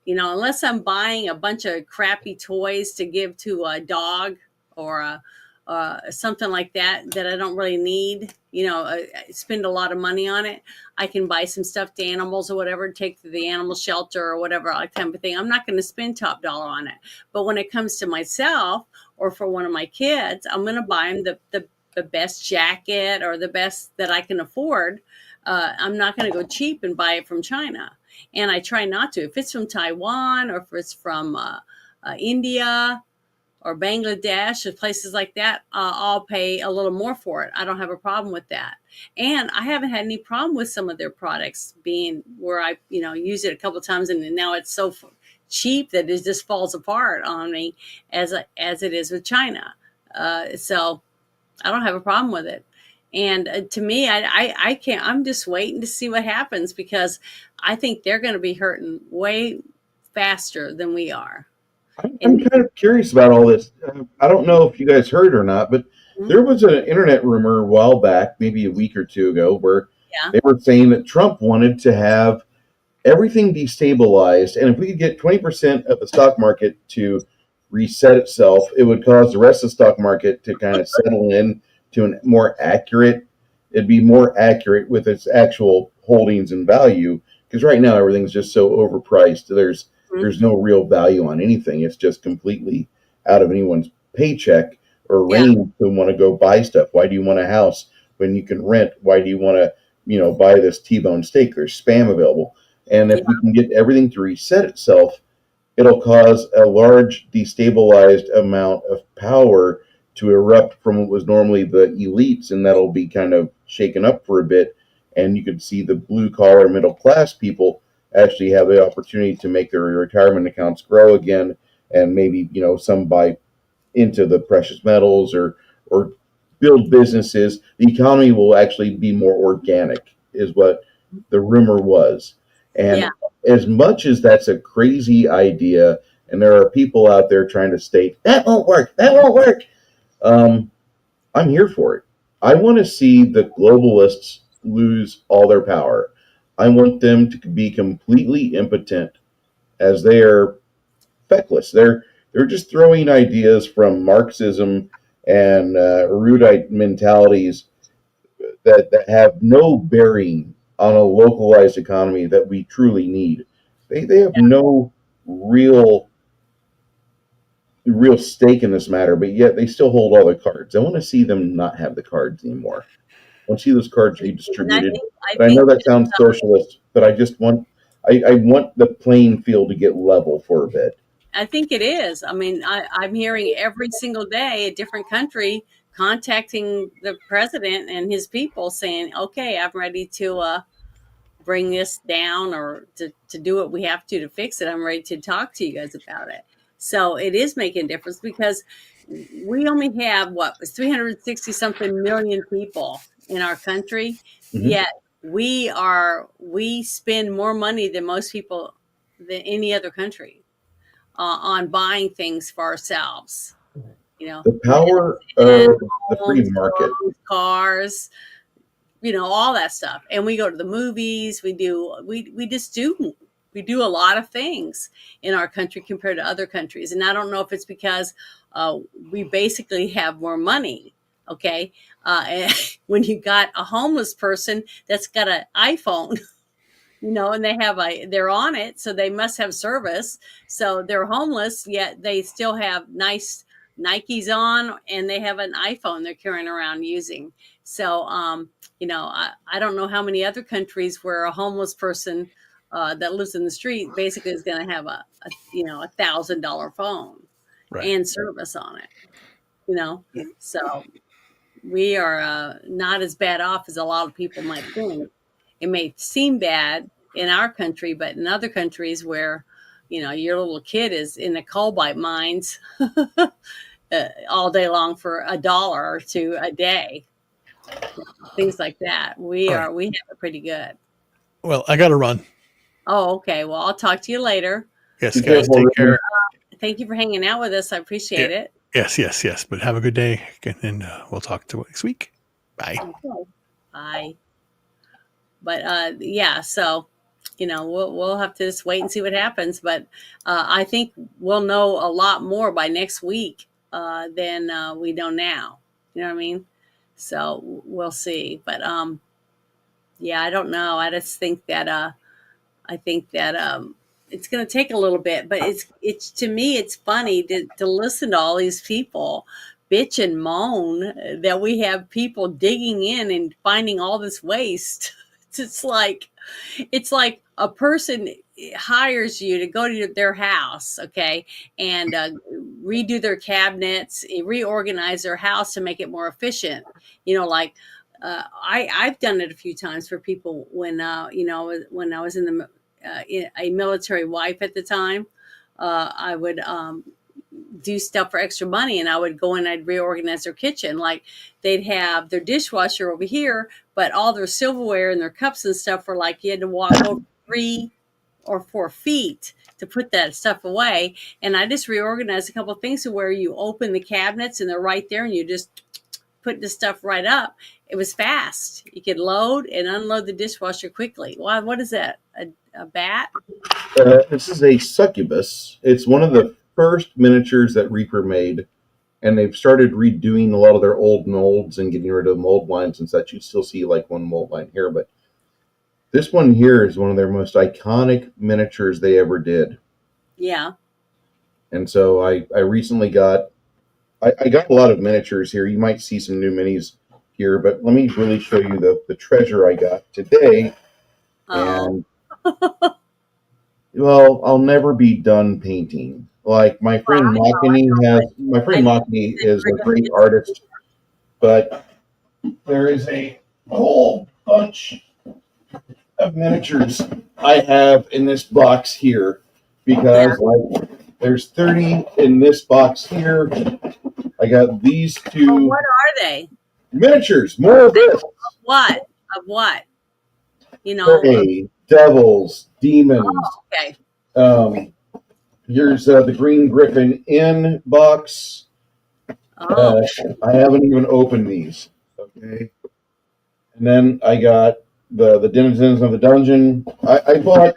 unless I'm buying a bunch of crappy toys to give to a dog or something like that I don't really need, spend a lot of money on it. I can buy some stuffed animals or whatever, take to the animal shelter or whatever, like type of thing. I'm not going to spend top dollar on it. But when it comes to myself or for one of my kids, I'm going to buy them the best jacket or the best that I can afford. I'm not going to go cheap and buy it from China. And I try not to. If it's from Taiwan or if it's from India or Bangladesh or places like that, I'll pay a little more for it. I don't have a problem with that. And I haven't had any problem with some of their products being where I, use it a couple of times and now it's so cheap that it just falls apart on me as it is with China. So I don't have a problem with it. And to me, I can't, I'm just waiting to see what happens because I think they're going to be hurting way faster than we are. I'm kind of curious about all this. I don't know if you guys heard or not, but there was an internet rumor a while back, maybe a week or two ago, where they were saying that Trump wanted to have everything destabilized. And if we could get 20% of the stock market to reset itself, it would cause the rest of the stock market to kind of settle in to a more accurate. It'd be more accurate with its actual holdings and value. Because right now everything's just so overpriced. There's no real value on anything. It's just completely out of anyone's paycheck or range to want to go buy stuff. Why do you want a house when you can rent? Why do you want to, buy this T-bone steak? There's spam available. And if we can get everything to reset itself, it'll cause a large destabilized amount of power to erupt from what was normally the elites, and that'll be kind of shaken up for a bit. And you could see the blue-collar middle-class people actually have the opportunity to make their retirement accounts grow again, and maybe some buy into the precious metals or build businesses. The economy will actually be more organic, is what the rumor was. And as much as that's a crazy idea, and there are people out there trying to state that won't work, I'm here for it. I want to see the globalists lose all their power. I want them to be completely impotent, as they are feckless. They're just throwing ideas from Marxism and erudite mentalities that have no bearing on a localized economy that we truly need. They have no real stake in this matter, but yet they still hold all the cards. I want to see them not have the cards anymore. I want to see those cards redistributed. I know that sounds socialist, but I just want I want the playing field to get level for a bit. I think it is. I mean, I'm hearing every single day a different country contacting the president and his people saying, okay, I'm ready to bring this down or to do what we have to fix it. I'm ready to talk to you guys about it. So it is making a difference because we only have 360 something million people in our country. Yet we spend more money than most people than any other country on buying things for ourselves. The power of the free market, cars, all that stuff. And we go to the movies. We just do we do a lot of things in our country compared to other countries. And I don't know if it's because we basically have more money. Okay. And when you got a homeless person that's got an iPhone, and they're on it, so they must have service. So they're homeless, yet they still have nice Nikes on, and they have an iPhone they're carrying around using. So, I don't know how many other countries where a homeless person that lives in the street basically is going to have a $1,000 phone and service on it. So we are not as bad off as a lot of people might think. It may seem bad in our country, but in other countries where, your little kid is in the coal-bite mines all day long for $1 or $2 a day, things like that. We have it pretty good. Well, I got to run. Oh, okay. Well, I'll talk to you later. Yes, guys, take care. Thank you for hanging out with us. I appreciate it. Yes. But have a good day, and we'll talk to next week. Bye. Okay. Bye. But so we'll have to just wait and see what happens. But I think we'll know a lot more by next week than we know now. You know what I mean? So we'll see. But I don't know. I just think that it's going to take a little bit. But it's to me, it's funny to listen to all these people bitch and moan that we have people digging in and finding all this waste. It's like a person hires you to go to their house, okay, and redo their cabinets, reorganize their house to make it more efficient. I've done it a few times for people when when I was in a military wife at the time. I would do stuff for extra money, and I would go in, I'd reorganize their kitchen. Like they'd have their dishwasher over here, but all their silverware and their cups and stuff were like you had to walk over 3 or 4 feet to put that stuff away. And I just reorganized a couple of things to where you open the cabinets and they're right there, and you just put the stuff right up. It was fast. You could load and unload the dishwasher quickly. Wow, what is that? A bat? This is a succubus. It's one of the first miniatures that Reaper made, and they've started redoing a lot of their old molds and getting rid of mold lines and such. You still see like one mold line here, but this one here is one of their most iconic miniatures they ever did. Yeah. And so I recently got I got a lot of miniatures here. You might see some new minis here, but let me really show you the treasure I got today. And well, I'll never be done painting. Like my friend Makini is a great artist, but there is a whole bunch of miniatures I have in this box here because there's 30 in this box here. I got these two. What are they? Miniatures, more of this. What? Of what? Fey, devils, demons. Oh, okay. Here's the Green Griffin in box. I haven't even opened these. Okay. And then I got the Denizens of the Dungeon. I bought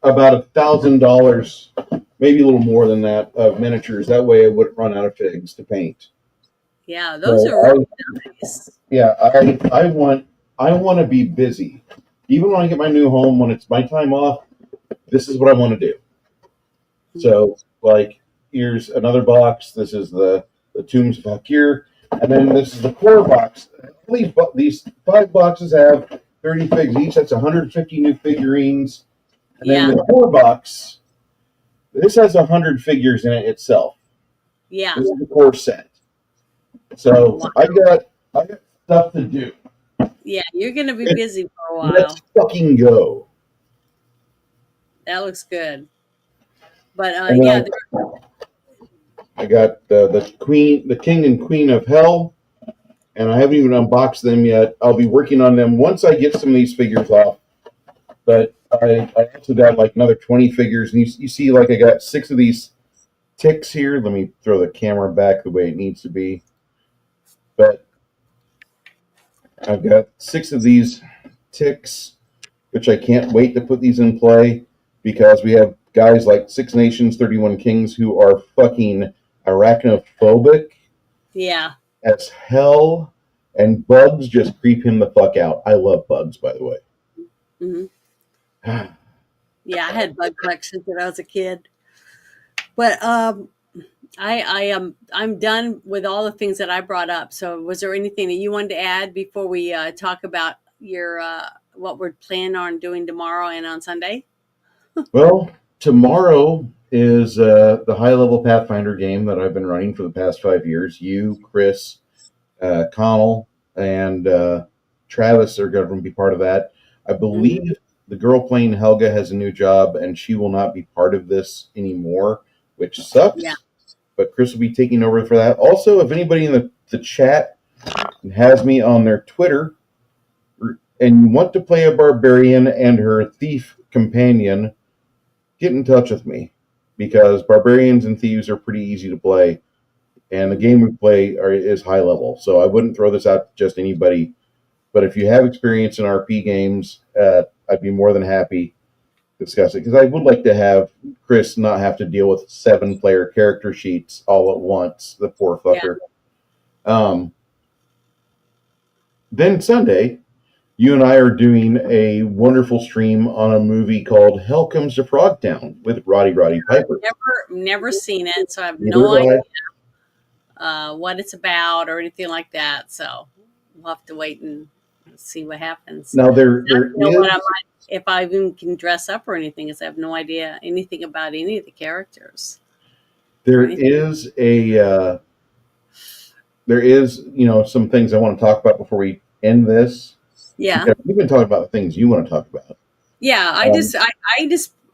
about $1,000, maybe a little more than that, of miniatures. That way I wouldn't run out of figs to paint. Yeah, those are really nice. Yeah, I want to be busy. Even when I get my new home, when it's my time off, this is what I want to do. So, like, here's another box. This is the Tombs of Hakir. And then this is the core box. These 5 boxes have 30 figs each. That's 150 new figurines. And then the core box, this has 100 figures in it itself. Yeah. This is the core set. So I got stuff to do. Yeah, you're going to be busy for a while. Let's fucking go. That looks good. But I got the King and Queen of Hell, and I haven't even unboxed them yet. I'll be working on them once I get some of these figures off. But I also got like another 20 figures, and you see like I got 6 of these ticks here. Let me throw the camera back the way it needs to be. But I've got 6 of these ticks. which I can't wait to put these in play because we have guys like 6 Nations, 31 Kings who are fucking arachnophobic Yeah. as hell, and bugs just creep him the fuck out. I love bugs, by the way. Hmm. Yeah, I had bug collections when I was a kid. But I'm done with all the things that I brought up. So was there anything that you wanted to add before we talk about your what we're planning on doing tomorrow and on Sunday? Well, tomorrow is the high-level Pathfinder game that I've been running for the past 5 years. You, Chris, Connell, and Travis are going to be part of that. I believe the girl playing Helga has a new job, and she will not be part of this anymore, which sucks. Yeah. But Chris will be taking over for that. Also, if anybody in the chat has me on their Twitter and you want to play a barbarian and her thief companion, get in touch with me, because barbarians and thieves are pretty easy to play, and the game we play is high level. So I wouldn't throw this out to just anybody. But if you have experience in RP games, I'd be more than happy to discuss it, because I would like to have Chris not have to deal with 7-player character sheets all at once. The poor fucker. Yeah. Then Sunday, you and I are doing a wonderful stream on a movie called Hell Comes to Frogtown with Roddy Piper. Never seen it, so I have no idea what it's about or anything like that. So we'll have to wait and see what happens. Now if I even can dress up or anything, because I have no idea anything about any of the characters. There is some things I want to talk about before we end this. Yeah. You've been talking about the things you want to talk about. Yeah,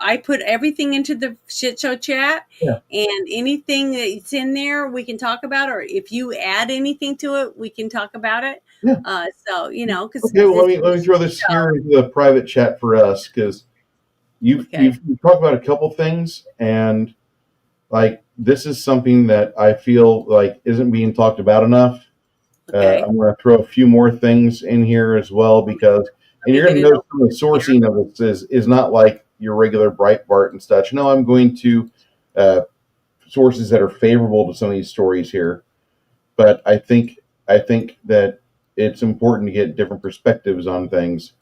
I put everything into the shit show chat, and anything that's in there we can talk about, or if you add anything to it, we can talk about it. Yeah. So because okay, well, let me throw this here into the private chat for us, because you've talked about a couple things, and like this is something that I feel like isn't being talked about enough. Okay. I'm going to throw a few more things in here as well, because, and you're going to notice the sourcing of it is not like your regular Breitbart and such. No, I'm going to sources that are favorable to some of these stories here. But I think that it's important to get different perspectives on things,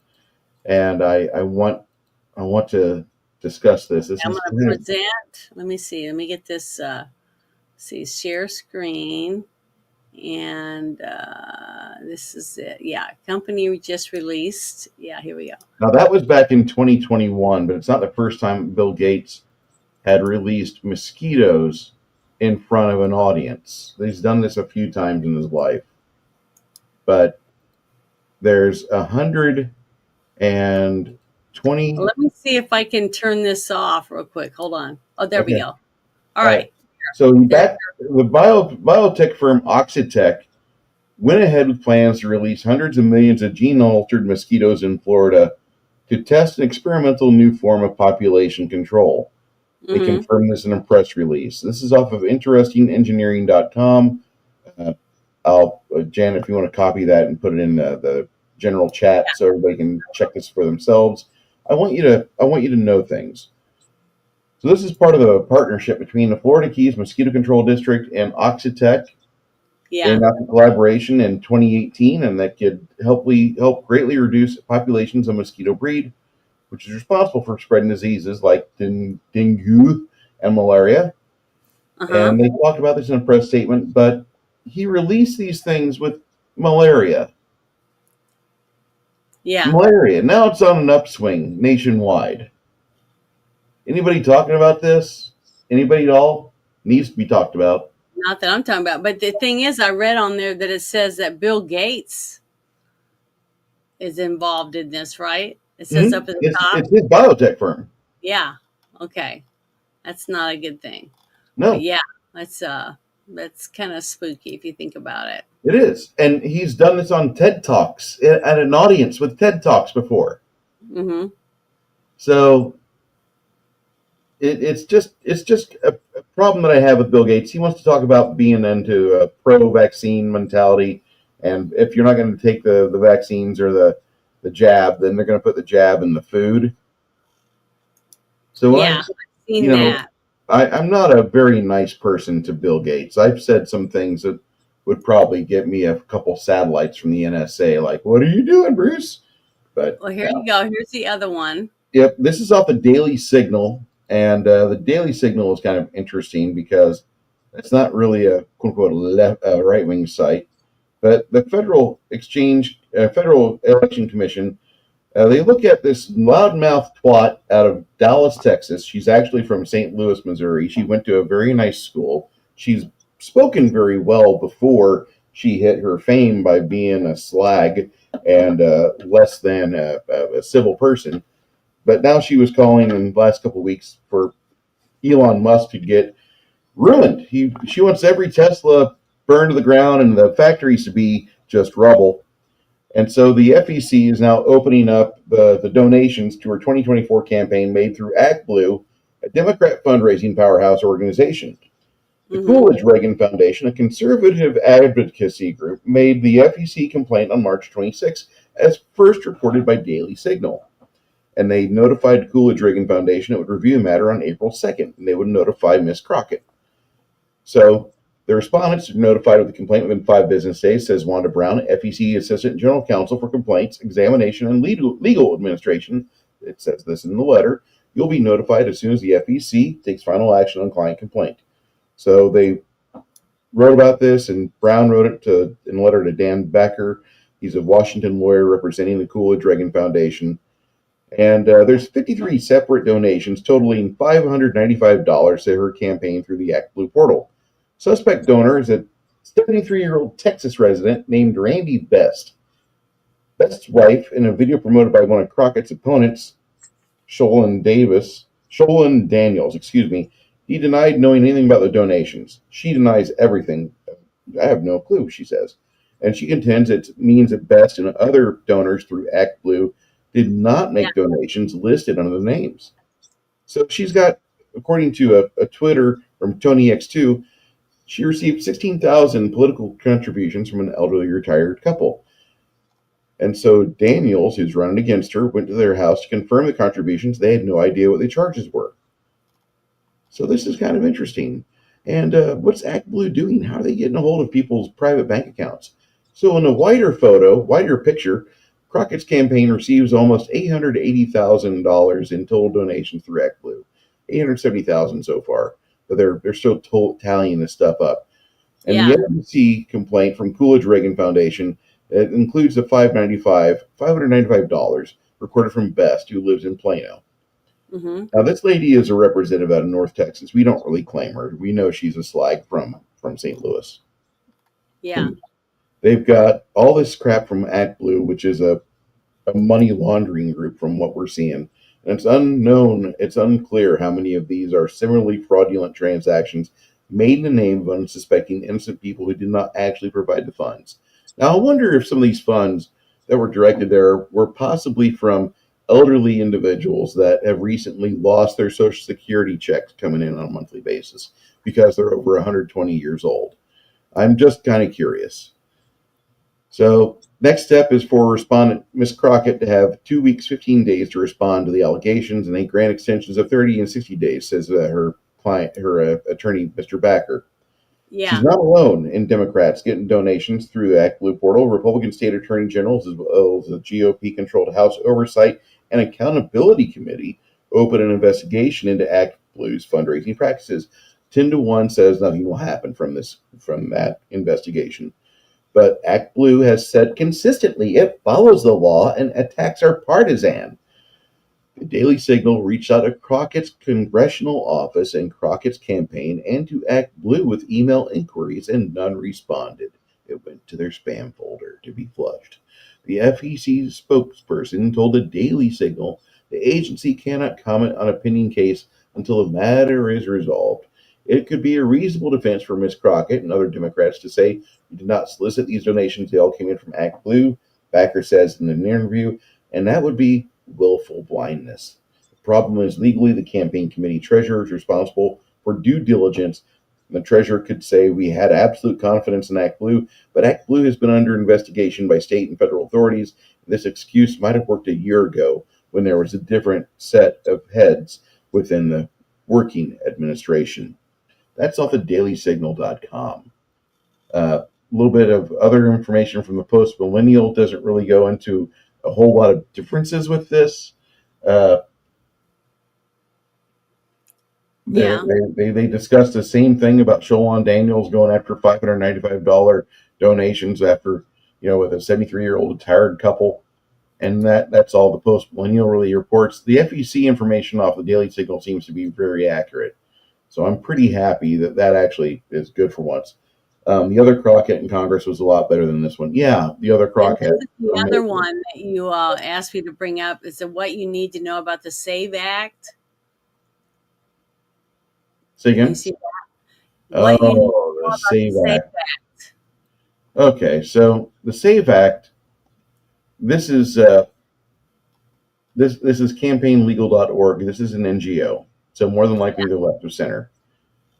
and I want to discuss this. I'm going to present. Let me see. Let me get this. Share screen. And this is it. Yeah, company just released. Yeah, here we go. Now that was back in 2021, but it's not the first time Bill Gates had released mosquitoes in front of an audience. He's done this a few times in his life, but there's 120. Let me see if I can turn this off real quick. Hold on. Oh, there we go. All right. So the biotech firm Oxitec went ahead with plans to release hundreds of millions of gene-altered mosquitoes in Florida to test an experimental new form of population control. They confirmed this in a press release. This is off of interestingengineering.com. Jan, if you want to copy that and put it in the general chat so everybody can check this for themselves. I want you to know things. So this is part of the partnership between the Florida Keys Mosquito Control District and Oxitec. Yeah. In a collaboration in 2018, and that could help greatly reduce populations of mosquito breed, which is responsible for spreading diseases like dengue and malaria. And they talked about this in a press statement, but he released these things with malaria. Yeah. Malaria. Now it's on an upswing nationwide. Anybody talking about this? Anybody at all? Needs to be talked about. Not that I'm talking about. But the thing is, I read on there that it says that Bill Gates is involved in this, right? It says up at the top. It's his biotech firm. Yeah. Okay. That's not a good thing. No. But yeah. That's kind of spooky if you think about it. It is. And he's done this on TED Talks at an audience with TED Talks before. Mm-hmm. So it's just a problem that I have with Bill Gates. He wants to talk about being into a pro-vaccine mentality, and if you're not going to take the vaccines or the the jab, then they're going to put the jab in the food. So Yeah, I've seen you know, that. I'm not a very nice person to Bill Gates. I've said some things that would probably get me a couple satellites from the NSA, like, "What are you doing, Bruce?" But Well, here you go. Here's the other one. yep, this is off the Daily Signal, and the Daily Signal is kind of interesting because it's not really a quote unquote right wing site, but the Federal Election Commission. They look at this loudmouth twat out of Dallas, Texas. She's actually from St. Louis, Missouri. She went to a very nice school. She's spoken very well before she hit her fame by being a slag and less than a civil person. But now she was calling in the last couple of weeks for Elon Musk to get ruined. She wants every Tesla burned to the ground and the factories to be just rubble. And so the FEC is now opening up the donations to her 2024 campaign made through ActBlue, a Democrat fundraising powerhouse organization. The Coolidge Reagan Foundation, a conservative advocacy group, made the FEC complaint on March 26, as first reported by Daily Signal. And they notified Coolidge Reagan Foundation it would review the matter on April 2nd, and they would notify Ms. Crockett. So the respondents are notified of the complaint within 5 business days, says Wanda Brown, FEC Assistant General Counsel for Complaints, Examination, and Legal Administration. It says this in the letter. You'll be notified as soon as the FEC takes final action on client complaint. So they wrote about this, and Brown wrote it in a letter to Dan Becker. He's a Washington lawyer representing the Coolidge Reagan Foundation. And there's 53 separate donations totaling $595 to her campaign through the ActBlue portal. Suspect donor is a 73-year-old Texas resident named Randy Best. Best's wife, in a video promoted by one of Crockett's opponents, Sholin Daniels, he denied knowing anything about the donations. She denies everything. I have no clue, she says. And she contends it means that Best and other donors through ActBlue did not make donations listed under the names. So she's got, according to a Twitter from TonyX2, she received 16,000 political contributions from an elderly retired couple. And so Daniels, who's running against her, went to their house to confirm the contributions. They had no idea what the charges were. So this is kind of interesting. And what's ActBlue doing? How are they getting a hold of people's private bank accounts? So in a wider picture, Crockett's campaign receives almost $880,000 in total donations through ActBlue. $870,000 so far. But they're still tallying this stuff up. And the FEC complaint from Coolidge Reagan Foundation, it includes the $595 recorded from Best, who lives in Plano. Now, this lady is a representative out of North Texas. We don't really claim her. We know she's a slag from St. Louis. Yeah. They've got all this crap from ActBlue, which is a money laundering group from what we're seeing. And it's unclear how many of these are similarly fraudulent transactions made in the name of unsuspecting innocent people who did not actually provide the funds. Now, I wonder if some of these funds that were directed there were possibly from elderly individuals that have recently lost their Social Security checks coming in on a monthly basis because they're over 120 years old. I'm just kind of curious. So next step is for respondent Ms. Crockett to have 2 weeks, 15 days to respond to the allegations, and they grant extensions of 30 and 60 days, says her attorney, Mr. Backer. Yeah. She's not alone in Democrats getting donations through the ActBlue portal. Republican state attorney generals, as well as the GOP-controlled House Oversight and Accountability Committee, opened an investigation into ActBlue's fundraising practices. 10-1 says nothing will happen from that investigation. But ActBlue has said consistently it follows the law and attacks are partisan. The Daily Signal reached out to Crockett's congressional office and Crockett's campaign and to ActBlue with email inquiries, and none responded. It went to their spam folder to be flushed. The FEC spokesperson told the Daily Signal the agency cannot comment on a pending case until the matter is resolved. It could be a reasonable defense for Ms. Crockett and other Democrats to say we did not solicit these donations. They all came in from ActBlue, Backer says in an interview, and that would be willful blindness. The problem is legally the campaign committee treasurer is responsible for due diligence The treasurer could say we had absolute confidence in Act Blue, but Act Blue has been under investigation by state and federal authorities. This excuse might have worked a year ago when there was a different set of heads within the working administration. That's off of dailysignal.com. A little bit of other information from the Post Millennial doesn't really go into a whole lot of differences with this. They discussed the same thing about Sholon Daniels going after $595 donations after, with a 73-year-old retired couple. And that's all the Post Millennial really reports. The FEC information off the Daily Signal seems to be very accurate. So I'm pretty happy that actually is good for once. The other Crockett in Congress was a lot better than this one. Yeah, the other Crockett. The other one that you asked me to bring up is what you need to know about the SAVE Act. Say again? You see that? What you need to know the about SAVE the SAVE Act. Okay, so the SAVE Act. This is this is campaignlegal.org. This is an NGO, so more than likely they're left of center.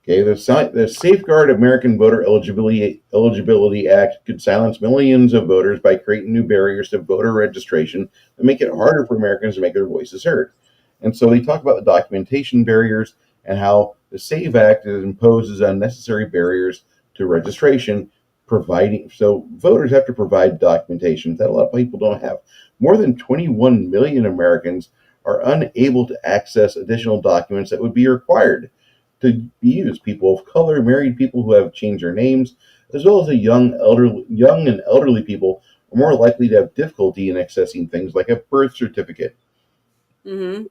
Okay, the Safeguard American Voter Eligibility Act could silence millions of voters by creating new barriers to voter registration that make it harder for Americans to make their voices heard. And so they talk about the documentation barriers and how the SAVE Act imposes unnecessary barriers to registration, so voters have to provide documentation that a lot of people don't have. More than 21 million Americans are unable to access additional documents that would be required to be used. People of color, married people who have changed their names, as well as young and elderly people are more likely to have difficulty in accessing things like a birth certificate. Mm-hmm.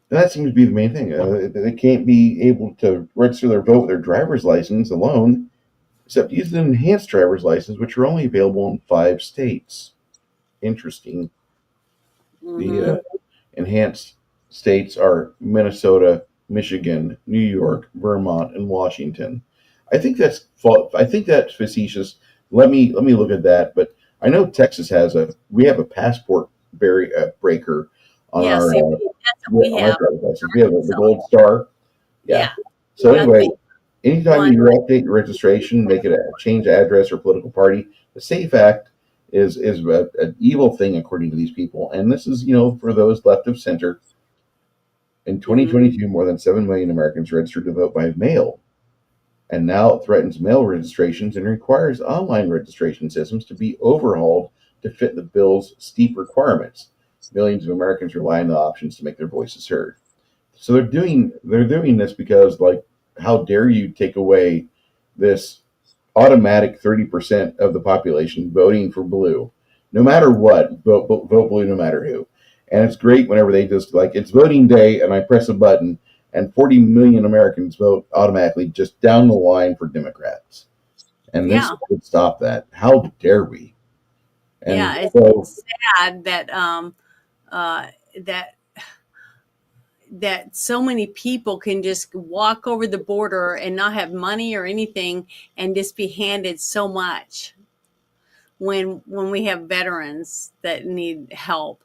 And that seems to be the main thing. They can't be able to register their vote with their driver's license alone, except using an enhanced driver's license, which are only available in 5 states. Interesting. Mm-hmm. The enhanced states are Minnesota, Michigan, New York, Vermont, and Washington. I think that's facetious. Let me look at that. But I know Texas we have a passport breaker on our driver's license. We have the gold star. Yeah. So anyway, anytime you update your registration, make it a change address or political party, the SAFE Act is an evil thing according to these people. And this is, for those left of center. In 2022, more than 7 million Americans registered to vote by mail. And now it threatens mail registrations and requires online registration systems to be overhauled to fit the bill's steep requirements. Millions of Americans rely on the options to make their voices heard. So they're doing this because, how dare you take away this automatic 30% of the population voting for blue, no matter what, vote blue no matter who. And it's great whenever they just it's voting day and I press a button and 40 million Americans vote automatically just down the line for Democrats. And this would stop that. How dare we? And it's sad that that so many people can just walk over the border and not have money or anything and just be handed so much when we have veterans that need help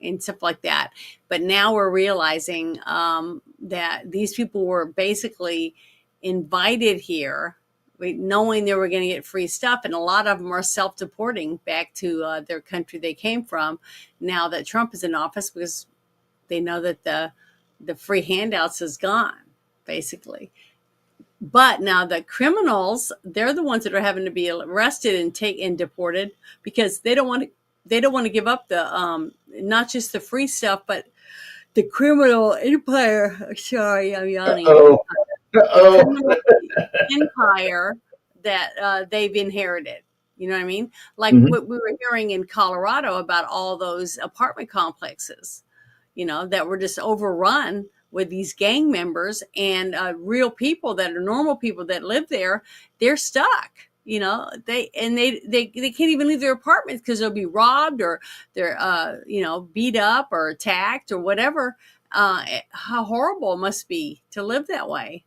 and stuff like that. But now we're realizing that these people were basically invited here knowing they were going to get free stuff. And a lot of them are self-deporting back to their country they came from now that Trump is in office, because they know that the free handouts is gone, basically. But now the criminals, they're the ones that are having to be arrested and deported because they don't want to give up the not just the free stuff, but the criminal empire. Sorry, I'm yawning. Criminal empire that they've inherited. You know what I mean? Like what we were hearing in Colorado about all those apartment complexes, that were just overrun with these gang members, and real people that are normal people that live there, they're stuck. They can't even leave their apartments because they'll be robbed or they're beat up or attacked or whatever. How horrible it must be to live that way,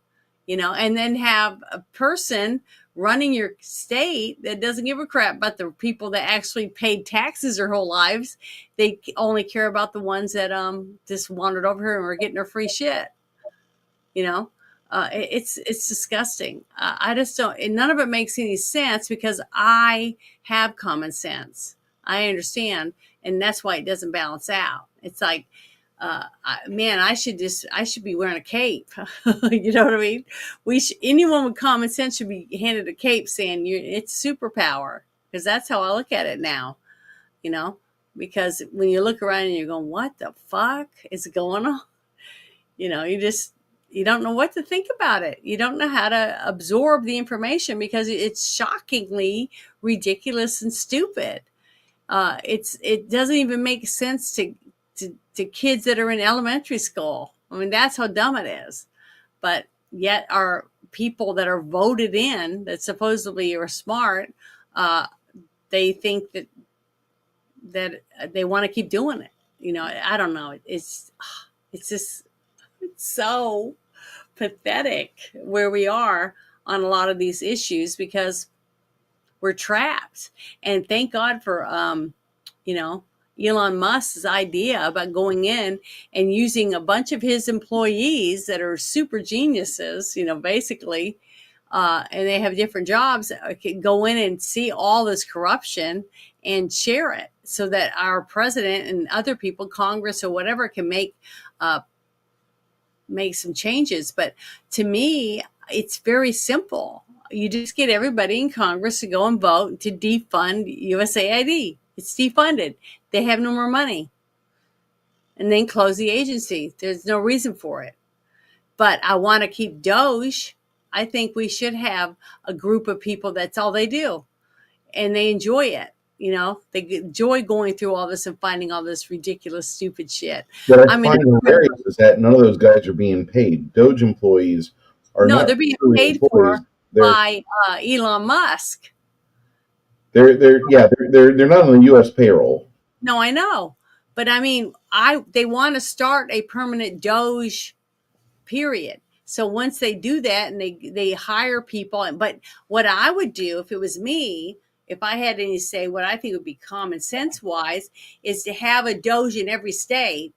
and then have a person running your state that doesn't give a crap about the people that actually paid taxes their whole lives. They only care about the ones that just wandered over here and were getting their free shit. It's disgusting. I just don't, and none of it makes any sense because I have common sense. I understand, and that's why it doesn't balance out. It's like, man, I should be wearing a cape. You know what I mean? Anyone with common sense should be handed a cape, saying it's superpower, because that's how I look at it now. You know, because when you look around and you're going, what the fuck is going on? You know, you don't know what to think about it. You don't know how to absorb the information because it's shockingly ridiculous and stupid. It doesn't even make sense to kids that are in elementary school. I mean, that's how dumb it is. But yet our people that are voted in that supposedly are smart, they think that they want to keep doing it. You know, I don't know. It's just so pathetic where we are on a lot of these issues because we're trapped. And thank God for you know, Elon Musk's idea about going in and using a bunch of his employees that are super geniuses, you know, basically, and they have different jobs, can go in and see all this corruption and share it so that our president and other people, Congress or whatever, can make some changes. But to me, it's very simple. You just get everybody in Congress to go and vote to defund USAID. It's defunded. They have no more money. And then close the agency. There's no reason for it. But I want to keep Doge. I think we should have a group of people that's all they do. And they enjoy it. You know, they enjoy going through all this and finding all this ridiculous, stupid shit. What I I mean, find hilarious is that none of those guys are being paid. Doge employees are no, not they're being truly paid employees. for They're by Elon Musk. they're not on the U.S. payroll. No, I know. But I mean, they want to start a permanent Doge period. So once they do that and they hire people, but what I would do if it was me, if I had any say, what I think would be common sense wise is to have a Doge in every state.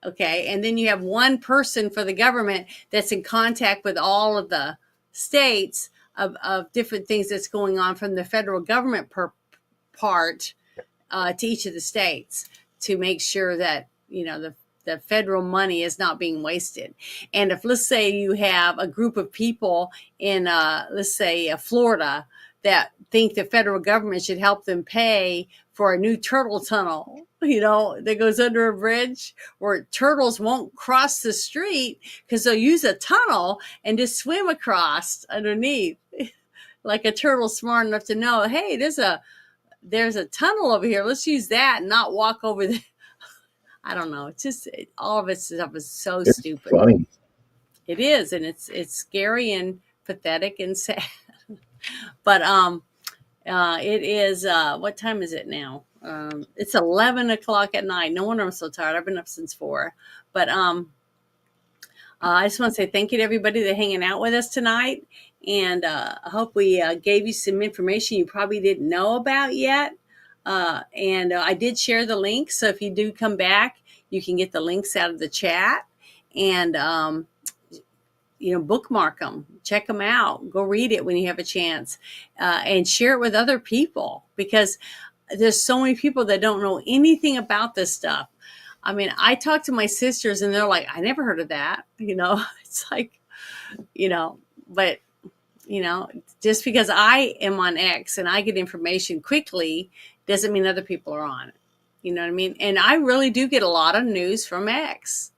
Okay. And then you have one person for the government that's in contact with all of the states of different things that's going on from the federal government part to each of the states to make sure that, you know, the federal money is not being wasted. And if, let's say, you have a group of people in, let's say, Florida that think the federal government should help them pay for a new turtle tunnel, you know, that goes under a bridge where turtles won't cross the street because they'll use a tunnel and just swim across underneath. Like a turtle smart enough to know, hey, there's a tunnel over here. Let's use that and not walk over there. I don't know. It's just all of it stuff is so It's stupid. funny. It is, and it's scary and pathetic and sad. But it is. What time is it now? It's 11 o'clock at night. No wonder I'm so tired. I've been up since 4. But I just want to say thank you to everybody that hanging out with us tonight, and I hope we gave you some information you probably didn't know about yet. And I did share the links, so if you do come back, you can get the links out of the chat and you know, bookmark them, check them out, go read it when you have a chance, and share it with other people, because there's so many people that don't know anything about this stuff. I mean, I talk to my sisters and they're like, I never heard of that. You know, it's like, you know, but you know, just because I am on X and I get information quickly doesn't mean other people are on it. You know what I mean? And I really do get a lot of news from X.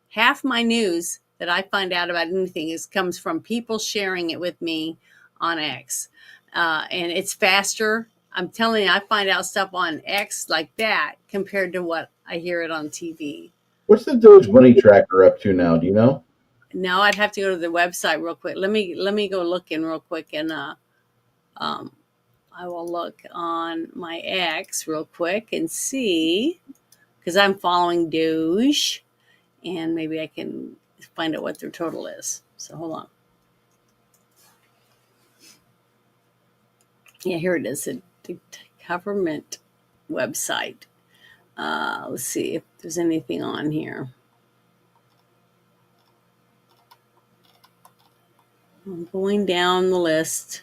Half my news that I find out about anything comes from people sharing it with me on X. And it's faster. I'm telling you, I find out stuff on X like that compared to what I hear it on TV. What's the Doge Money Tracker up to now? Do you know? No, I'd have to go to the website real quick. Let me go look in real quick, and I will look on my X real quick and see, because I'm following Doge, and maybe I can find out what their total is. So hold on. Yeah, here it is, the government website. Let's see if there's anything on here. I'm going down the list.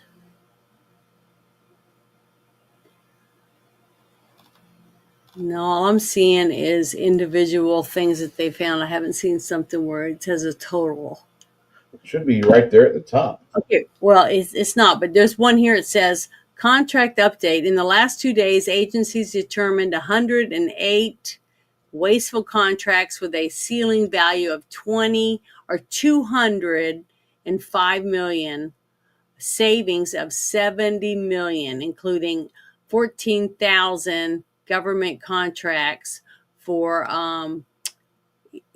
No, all I'm seeing is individual things that they found. I haven't seen something where it says a total. It should be right there at the top. Okay, well, it's not, but there's one here. It says contract update. In the last 2 days, agencies determined 108 wasteful contracts with a ceiling value of 20 or 205 million, savings of 70 million, including 14,000 government contracts for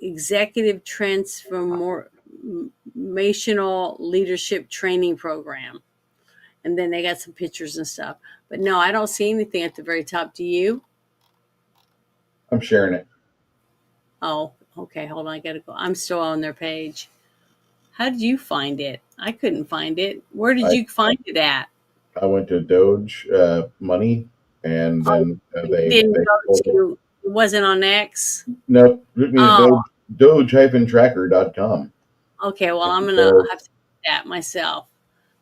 executive transformational leadership training program. And then they got some pictures and stuff. But no, I don't see anything at the very top. Do you? I'm sharing it. Oh, okay. Hold on. I got to go. I'm still on their page. How did you find it? I couldn't find it. Where did you find it at? I went to Doge Money, and then It didn't go to, it wasn't on X? No, took me to Doge-tracker.com. Okay, well, I'm going to have to do that myself.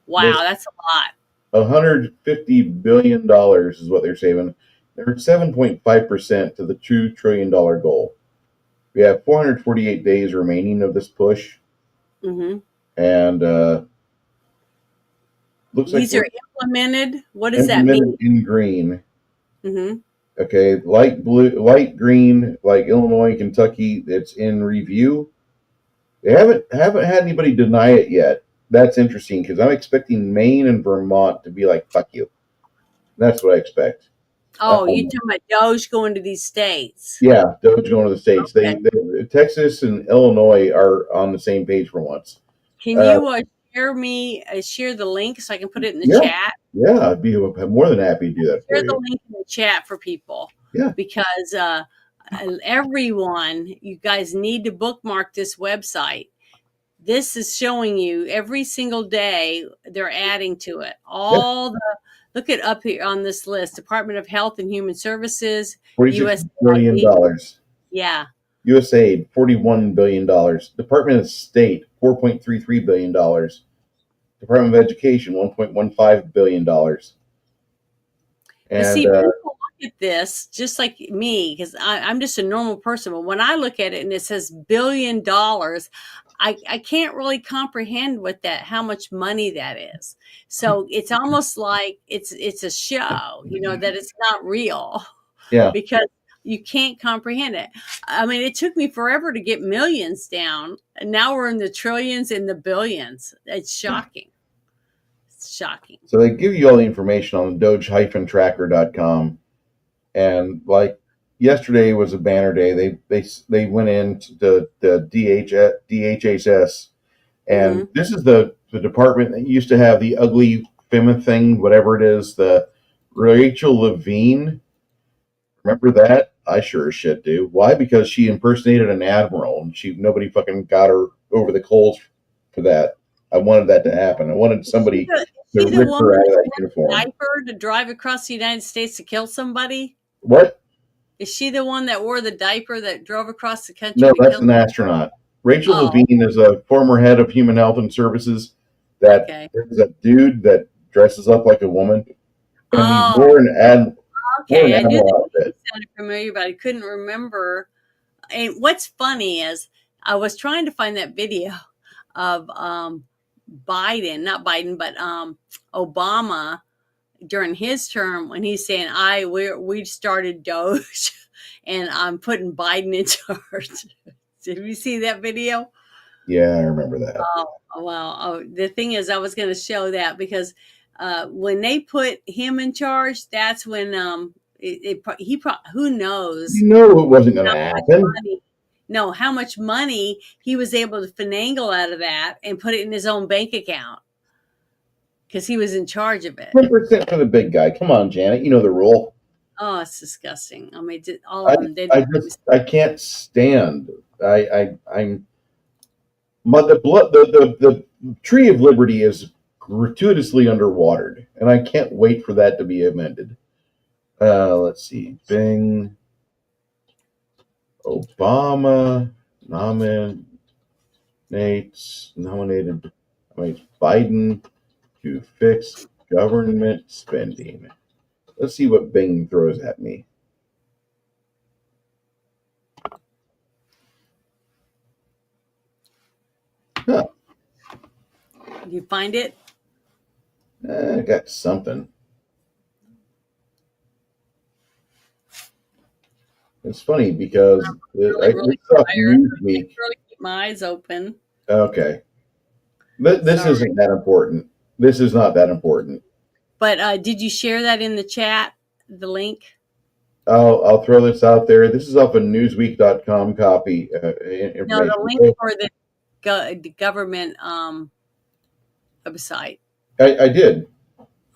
Wow, that's a lot. $150 billion is what they're saving. They're at 7.5% to the $2 trillion goal. We have 448 days remaining of this push. Mm-hmm. And looks like these are implemented. What does that mean? In green. Mm-hmm. Okay, light blue, light green, like Illinois, Kentucky. It's in review. They haven't had anybody deny it yet. That's interesting because I'm expecting Maine and Vermont to be like, "Fuck you." That's what I expect. Oh, you're talking about Doge going to these states? Yeah, Doge going to the states. Okay. They Texas and Illinois are on the same page for once. Can you share the link so I can put it in the chat? Yeah, I'd be more than happy to do that for Share you. the link in the chat for people. Yeah. Because everyone, you guys need to bookmark this website. This is showing you every single day they're adding to it. Look at up here on this list: Department of Health and Human Services, $46 billion. Yeah. USAID, $41 billion. Department of State, $4.33 billion. Department of Education, $1.15 billion. And see, people look at this just like me, because I'm just a normal person. But when I look at it and it says $1 billion, I can't really comprehend how much money that is. So it's almost like it's a show, that it's not real. Yeah. Because you can't comprehend it. I mean, it took me forever to get millions down, and now we're in the trillions and the billions. It's shocking. Shocking. So they give you all the information on Doge-tracker.com, and like yesterday was a banner day. They went into the DHHS, and this is the department that used to have the ugly FEMA thing, whatever it is. The Rachel Levine, remember that? I sure as shit do. Why? Because she impersonated an admiral, and nobody fucking got her over the coals for that. I wanted that to happen. I wanted somebody to rip her out of that uniform. Diaper to drive across the United States to kill somebody? What? Is she the one that wore the diaper that drove across the country? No, that's an astronaut. Rachel Levine is a former head of Human Health and Services. That is a dude that dresses up like a woman, and he wore an admiral. Okay, I knew that sounded familiar, but I couldn't remember. And what's funny is I was trying to find that video of Obama during his term when he's saying, we started Doge and I'm putting Biden in charge. Did you see that video? Yeah, I remember that. Oh, well, the thing is, I was going to show that because when they put him in charge, that's when who knows? You know it wasn't going to happen. No, how much money he was able to finagle out of that and put it in his own bank account because he was in charge of it. 10% for the big guy. Come on, Janet. You know the rule. Oh, it's disgusting. I mean, all of them did. I can't stand. The Tree of Liberty is gratuitously underwatered, and I can't wait for that to be amended. Let's see. Bing. Obama nominated. Wait, Biden to fix government spending. Let's see what Bing throws at me. Huh. You find it? I got something. It's funny because Really, really it's up tired. I Newsweek. can't really keep my eyes open. Okay. This Sorry. isn't that important. This is not that important. But did you share that in the chat? The link? I'll throw this out there. This is off a Newsweek.com copy information. No, the link for the government website. I did.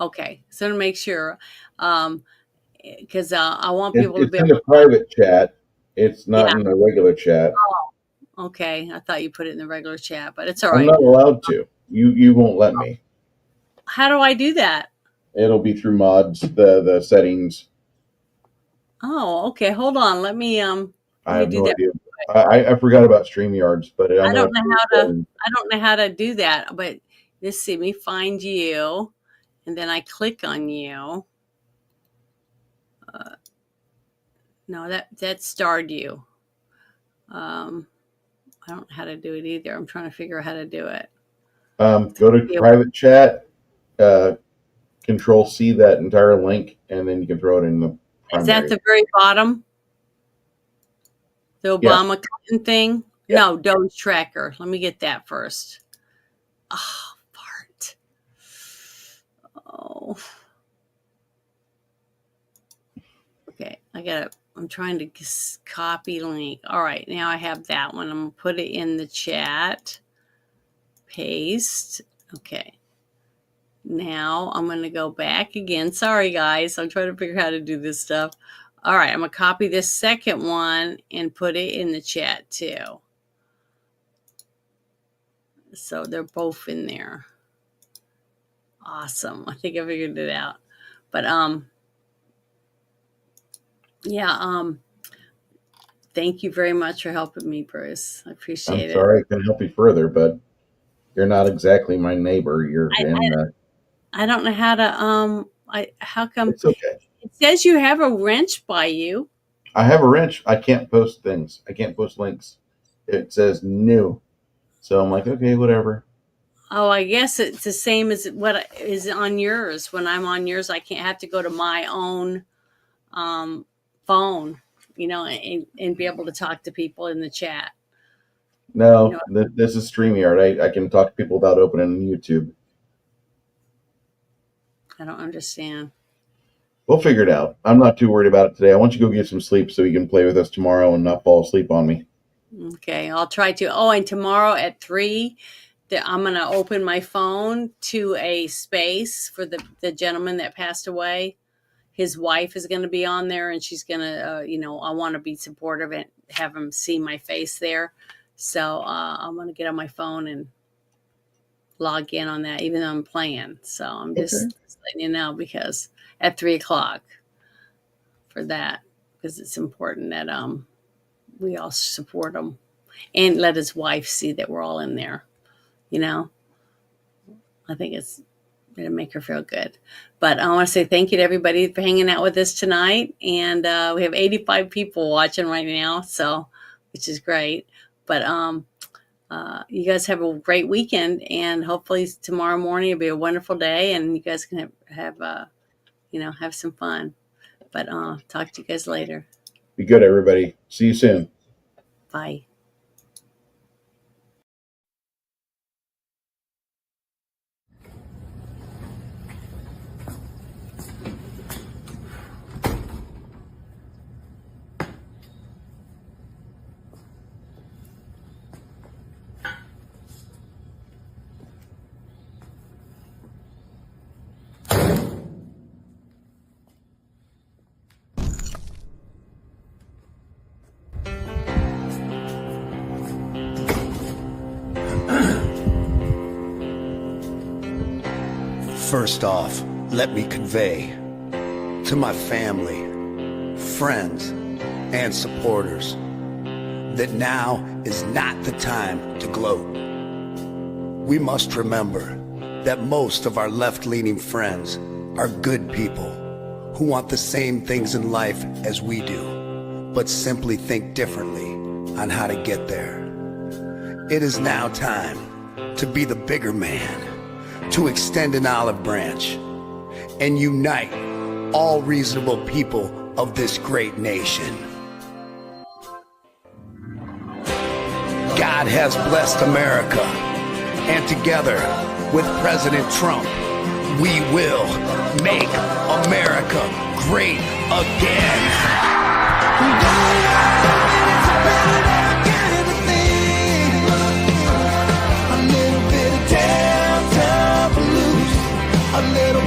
Okay, so to make sure, because I want people to It's be in able a private chat. It's not Yeah. in the regular chat. Oh, okay. I thought you put it in the regular chat, but it's all I'm right. not allowed to. You won't let me. How do I do that? It'll be through mods, the settings. Oh, okay. Hold on. Let me I do have no that. idea. I forgot about StreamYards, but I don't know how to do that. But let's see. Let me find you, and then I click on you. No, that starred you. I don't know how to do it either. I'm trying to figure out how to do it. Go to private chat, Control C that entire link, and then you can throw it in the primary. Is that the very bottom? The Obama Clinton thing? Yeah. No, Doge tracker. Let me get that first. Oh, fart. Oh. Okay, I'm trying to copy link. All right, now I have that one. I'm going to put it in the chat. Paste. Okay. Now I'm going to go back again. Sorry, guys. I'm trying to figure out how to do this stuff. All right, I'm going to copy this second one and put it in the chat too. So they're both in there. Awesome. I think I figured it out. But yeah, thank you very much for helping me, Bruce. I appreciate it. I'm sorry I couldn't help you further, but you're not exactly my neighbor. You're I don't know how to how come it's okay. It says you have a wrench by you. I have a wrench. I can't post things. I can't post links. It says new. So I'm like, okay, whatever. Oh, I guess it's the same as what is on yours. When I'm on yours, I can't have to go to my own phone, and be able to talk to people in the chat. No, this is StreamYard. I can talk to people without opening YouTube. I don't understand. We'll figure it out. I'm not too worried about it today. I want you to go get some sleep so you can play with us tomorrow and not fall asleep on me. Okay, I'll try to. Oh, and tomorrow at 3, I'm going to open my phone to a space for the gentleman that passed away. His wife is going to be on there, and she's going to, I want to be supportive and have him see my face there. So I'm going to get on my phone and log in on that, even though I'm playing. So I'm just letting you know, because at 3:00 for that, because it's important that we all support him and let his wife see that we're all in there. I think it's going to make her feel good. But I want to say thank you to everybody for hanging out with us tonight. And we have 85 people watching right now, which is great. But you guys have a great weekend, and hopefully tomorrow morning will be a wonderful day, and you guys can have some fun. But talk to you guys later. Be good, everybody. See you soon. Bye. First off, let me convey to my family, friends, and supporters that now is not the time to gloat. we must remember that most of our left-leaning friends are good people who want the same things in life as we do, but simply think differently on how to get there. It is now time to be the bigger man, to extend an olive branch and unite all reasonable people of this great nation. God has blessed America, and together with President Trump, we will make America great again. A little bit of downtown blues, a little